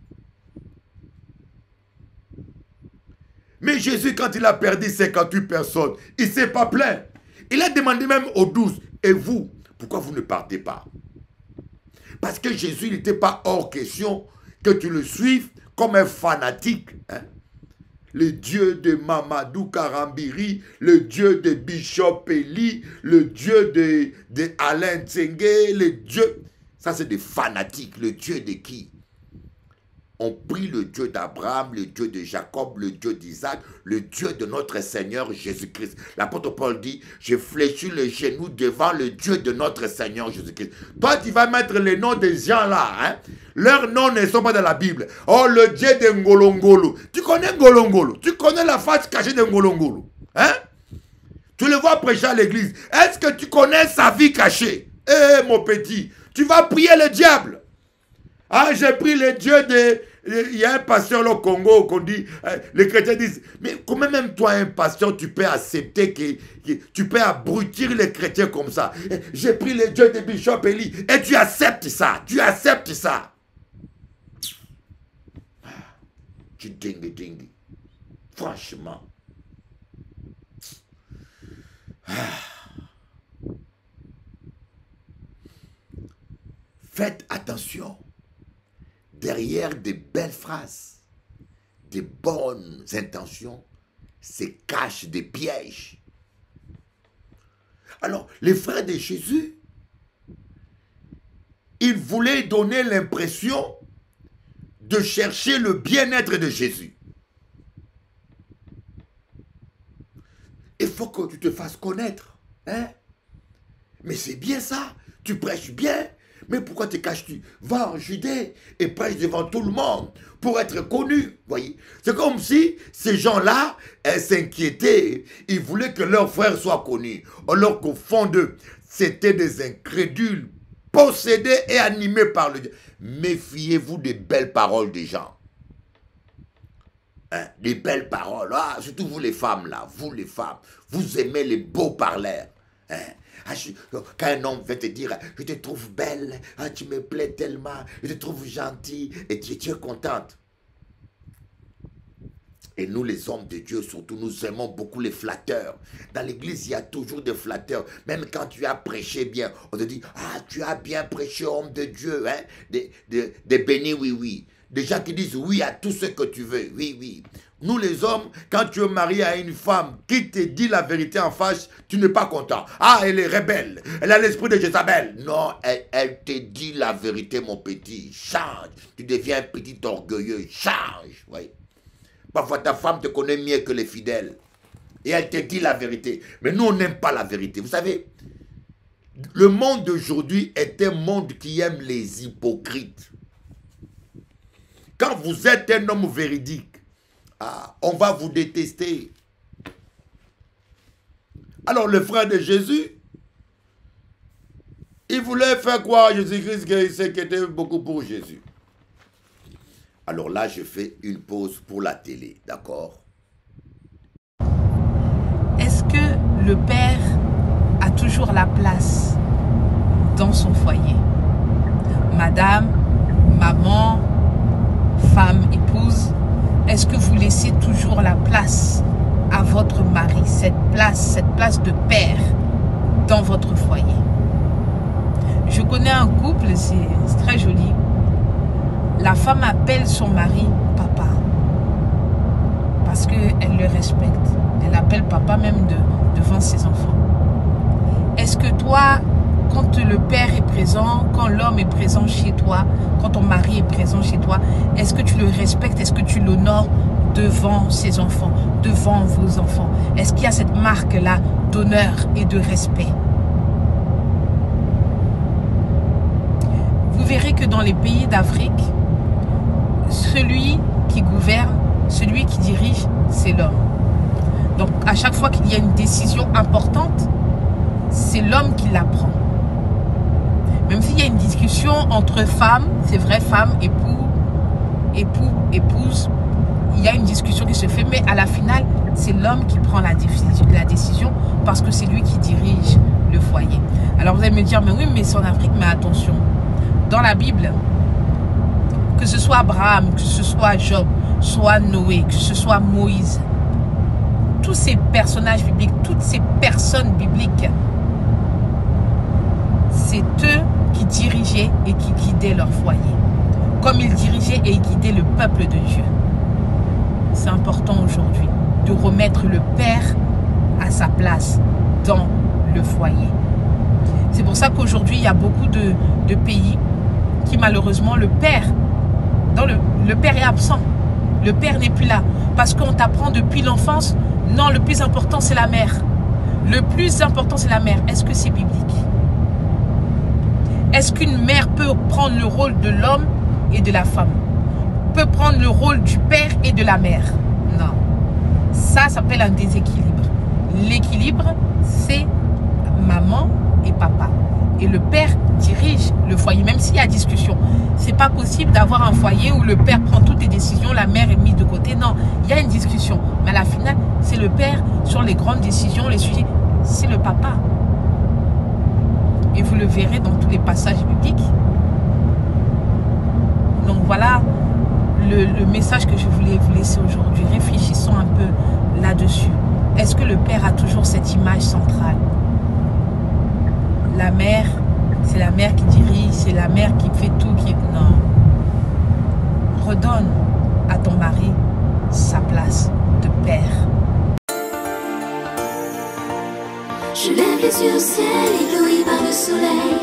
Mais Jésus, quand il a perdu 58 personnes, il ne s'est pas plaint. Il a demandé même aux 12, et vous, pourquoi vous ne partez pas? Parce que Jésus n'était pas hors question que tu le suives comme un fanatique. Hein? Le Dieu de Mamadou Karambiri, le Dieu de Bishop Eli, le Dieu de Alain Tsengue, le Dieu... Ça, c'est des fanatiques. Le Dieu de qui? On prie le Dieu d'Abraham, le Dieu de Jacob, le Dieu d'Isaac, le Dieu de notre Seigneur Jésus-Christ. L'apôtre Paul dit, je fléchis les genoux devant le Dieu de notre Seigneur Jésus-Christ. Toi, tu vas mettre les noms des gens là. Hein? Leurs noms ne sont pas dans la Bible. Oh, le Dieu de Ngolongolo. Tu connais Ngolongolo? Tu connais la face cachée de Ngolongolo? Hein? Tu le vois prêcher à l'église. Est-ce que tu connais sa vie cachée? Eh, mon petit, tu vas prier le diable. Ah, j'ai pris le Dieu Il y a un pasteur au Congo qu'on dit, les chrétiens disent, mais comment même toi, un pasteur, tu peux accepter que tu peux abrutir les chrétiens comme ça. J'ai pris les dieux de Bishop Eli et tu acceptes ça, tu acceptes ça. Tu dingue. Franchement. Faites attention. Derrière des belles phrases, des bonnes intentions, se cachent des pièges. Alors, les frères de Jésus, ils voulaient donner l'impression de chercher le bien-être de Jésus. Il faut que tu te fasses connaître. Hein? Mais c'est bien ça. Tu prêches bien. Mais pourquoi te caches-tu? Va en Judée et prêche devant tout le monde pour être connu. Voyez, c'est comme si ces gens-là s'inquiétaient. Ils voulaient que leurs frères soient connus. Alors qu'au fond d'eux, c'était des incrédules, possédés et animés par le Dieu. Méfiez-vous des belles paroles des gens. Hein, des belles paroles. Ah, surtout vous les femmes là, vous les femmes. Vous aimez les beaux parleurs. Hein? Quand un homme va te dire, je te trouve belle, ah, tu me plais tellement, je te trouve gentille, et tu es contente. Et nous, les hommes de Dieu, surtout, nous aimons beaucoup les flatteurs. Dans l'église, il y a toujours des flatteurs. Même quand tu as prêché bien, on te dit, ah, tu as bien prêché, homme de Dieu, hein? Des bénis, oui. Des gens qui disent oui à tout ce que tu veux, oui. Nous les hommes, quand tu es marié à une femme qui te dit la vérité en face, tu n'es pas content. Ah, elle est rebelle, elle a l'esprit de Jézabel. Non, elle te dit la vérité, mon petit. Change, tu deviens un petit orgueilleux, change. Oui. Parfois ta femme te connaît mieux que les fidèles. Et elle te dit la vérité. Mais nous, on n'aime pas la vérité. Vous savez, le monde d'aujourd'hui est un monde qui aime les hypocrites. Quand vous êtes un homme véridique, on va vous détester. Alors le frère de Jésus, il voulait faire croire à Jésus-Christ qu'il s'inquiétait beaucoup pour Jésus. Alors là, je fais une pause pour la télé, d'accord? Est-ce que le père a toujours la place dans son foyer? Madame, maman, femme, épouse, est-ce que vous laissez toujours la place à votre mari, cette place de père dans votre foyer? Je connais un couple, c'est très joli. La femme appelle son mari papa parce qu'elle le respecte. Elle appelle papa même devant ses enfants. Est-ce que toi, quand le père est présent, quand l'homme est présent chez toi, quand ton mari est présent chez toi, est-ce que tu le respectes? Est-ce que tu l'honores devant ses enfants, devant vos enfants? Est-ce qu'il y a cette marque-là d'honneur et de respect? Vous verrez que dans les pays d'Afrique, celui qui gouverne, celui qui dirige, c'est l'homme. Donc à chaque fois qu'il y a une décision importante, c'est l'homme qui la prend. Même s'il y a une discussion entre femmes, c'est vrai, femmes, épouse, il y a une discussion qui se fait, mais à la finale, c'est l'homme qui prend la décision parce que c'est lui qui dirige le foyer. Alors vous allez me dire, mais oui, mais c'est en Afrique, mais attention. Dans la Bible, que ce soit Abraham, que ce soit Job, soit Noé, que ce soit Moïse, tous ces personnages bibliques, toutes ces personnes bibliques, c'est eux qui dirigeaient et qui guidaient leur foyer. Comme ils dirigeaient et guidaient le peuple de Dieu. C'est important aujourd'hui de remettre le Père à sa place dans le foyer. C'est pour ça qu'aujourd'hui, il y a beaucoup de pays qui malheureusement, le Père est absent. Le Père n'est plus là. Parce qu'on t'apprend depuis l'enfance, non, le plus important c'est la mère. Le plus important c'est la mère. Est-ce que c'est biblique? Est-ce qu'une mère peut prendre le rôle de l'homme et de la femme? Peut prendre le rôle du père et de la mère? Non. Ça s'appelle un déséquilibre. L'équilibre, c'est maman et papa. Et le père dirige le foyer, même s'il y a discussion. C'est pas possible d'avoir un foyer où le père prend toutes les décisions, la mère est mise de côté. Non, il y a une discussion. Mais à la finale, c'est le père sur les grandes décisions, les sujets. C'est le papa. Et vous le verrez dans tous les passages bibliques. Donc voilà le message que je voulais vous laisser aujourd'hui. Réfléchissons un peu là-dessus. Est-ce que le père a toujours cette image centrale? La mère, c'est la mère qui dirige, c'est la mère qui fait tout. Non. Redonne à ton mari sa place de père. Je lève les yeux au ciel, ébloui par le soleil.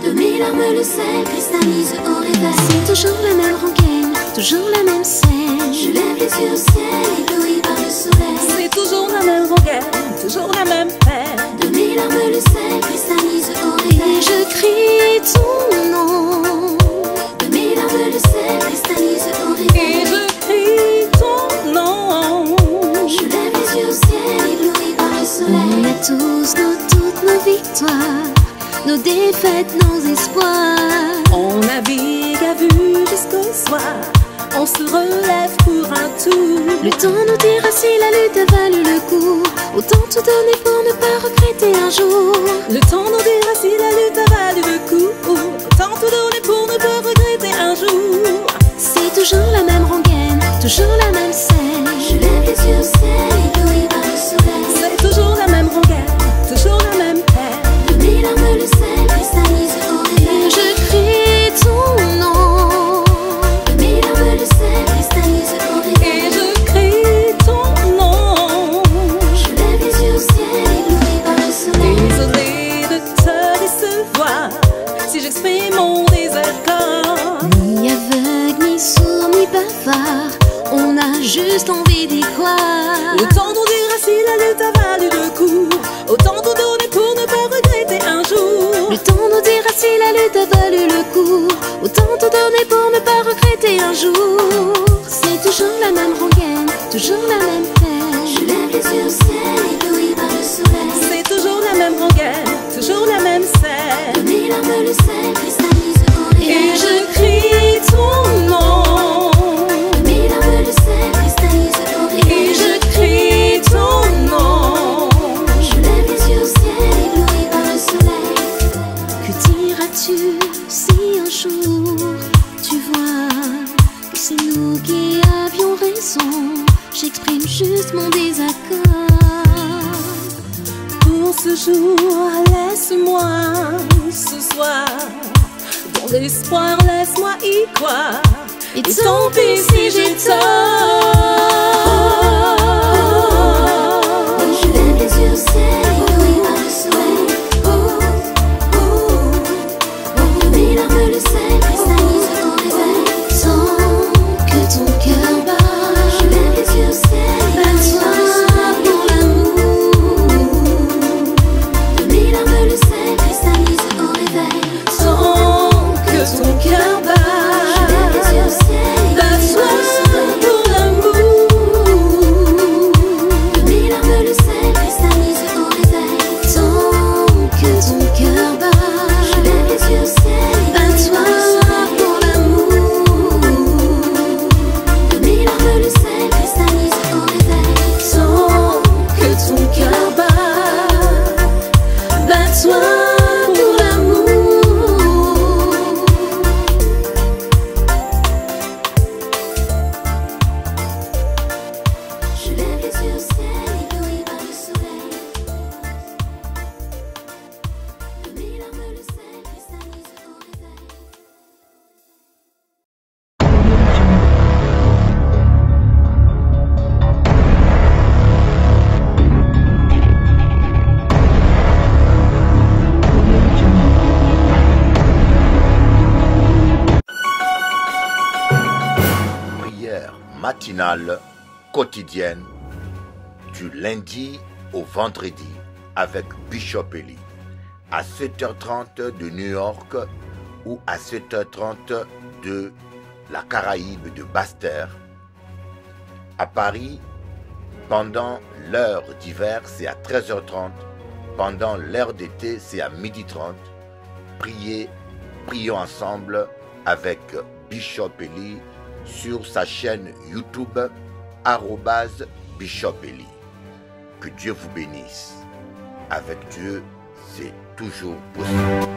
De mes larmes le sel cristallise au réveil. C'est toujours la même rengaine, toujours la même scène. Je lève les yeux au ciel, ébloui par le soleil. C'est toujours la même rengaine, toujours la même peine. De mes larmes le sel cristallise au réveil. Et je crie ton nom. De mes larmes le sel cristallise au Et réveil. je crie ton nom. Je lève les yeux au ciel, ébloui par le On soleil. a tous toutes nos victoires, nos défaites, nos espoirs. On navigue à vue jusqu'au soir. On se relève pour un tour. Le temps nous dira si la lutte a valu le coup. Autant tout donner pour ne pas regretter un jour. Le temps nous dira si la lutte a valu le coup. Autant tout donner pour ne pas regretter un jour. C'est toujours la même rengaine, toujours la même scène. Je lève les yeux au ciel, ébloui par le soleil. C'est toujours la même rengaine, toujours la même peine. De mes larmes le sel cristallise au réveil. Et je crie ton nom. De mes larmes le sel cristallise au Et réveil. je crie ton nom. Je lève les yeux au ciel, ébloui par le soleil. Désolé de te décevoir si j'exprime mon désaccord. Ni aveugle, ni sourd, ni bavard, on a juste envie d'y croire. Le temps nous dira si la lutte a valu le coup. Autant tout donner pour ne pas regretter un jour. Le temps nous dira si la lutte a valu le coup. Autant tout donner pour ne pas regretter un jour. C'est toujours la même rengaine, toujours la même peine. Je lève les yeux au ciel, ébloui par le soleil. C'est toujours la même rengaine, toujours la même De scène. mes larmes le sel cristallise au réveil. Et je crie ton nom. De mes larmes le sel cristallise au Et réveil. je crie ton nom. Je lève les yeux au ciel, ébloui par le soleil. Que diras-tu si un jour tu vois que c'est nous qui avions raison? J'exprime juste mon désaccord. Pour ce jour, laisse-moi ce soir. Dans l'espoir, laisse-moi y croire. Et Et tant pis si j'ai tort. Je lève les yeux au ciel, ébloui par le soleil. De mes larmes le sel cristallise au réveil. Sans que ton cœur bat. Je lève les yeux au ciel, ébloui par le soleil. Pour l'amour. De mes larmes le sel cristallise au réveil. Tant que ton cœur bat. Je lève les yeux au ciel, ébloui par le soleil. pour l'amour. De mes larmes le sel cristallise au réveil. Tant que ton cœur bat. Je lève les yeux au ciel, ébloui par le soleil. Pour l'amour. De mes larmes le sel cristallise au réveil. Tant que ton cœur bat. Bats-toi pour l'amour. Je lève les yeux au ciel, ébloui par le soleil. De mes larmes le sel cristallise au réveil. Prière matinale quotidienne du lundi au vendredi avec Bishop Eli à 7h30 de New York ou à 7h30 de la Caraïbe de Basse-Terre. À Paris, Pendant l'heure d'hiver, c'est à 13h30. Pendant l'heure d'été, c'est à 12h30. Prions ensemble avec Bishop Eli sur sa chaîne YouTube @Bishop Eli. Que Dieu vous bénisse. Avec Dieu, c'est toujours possible.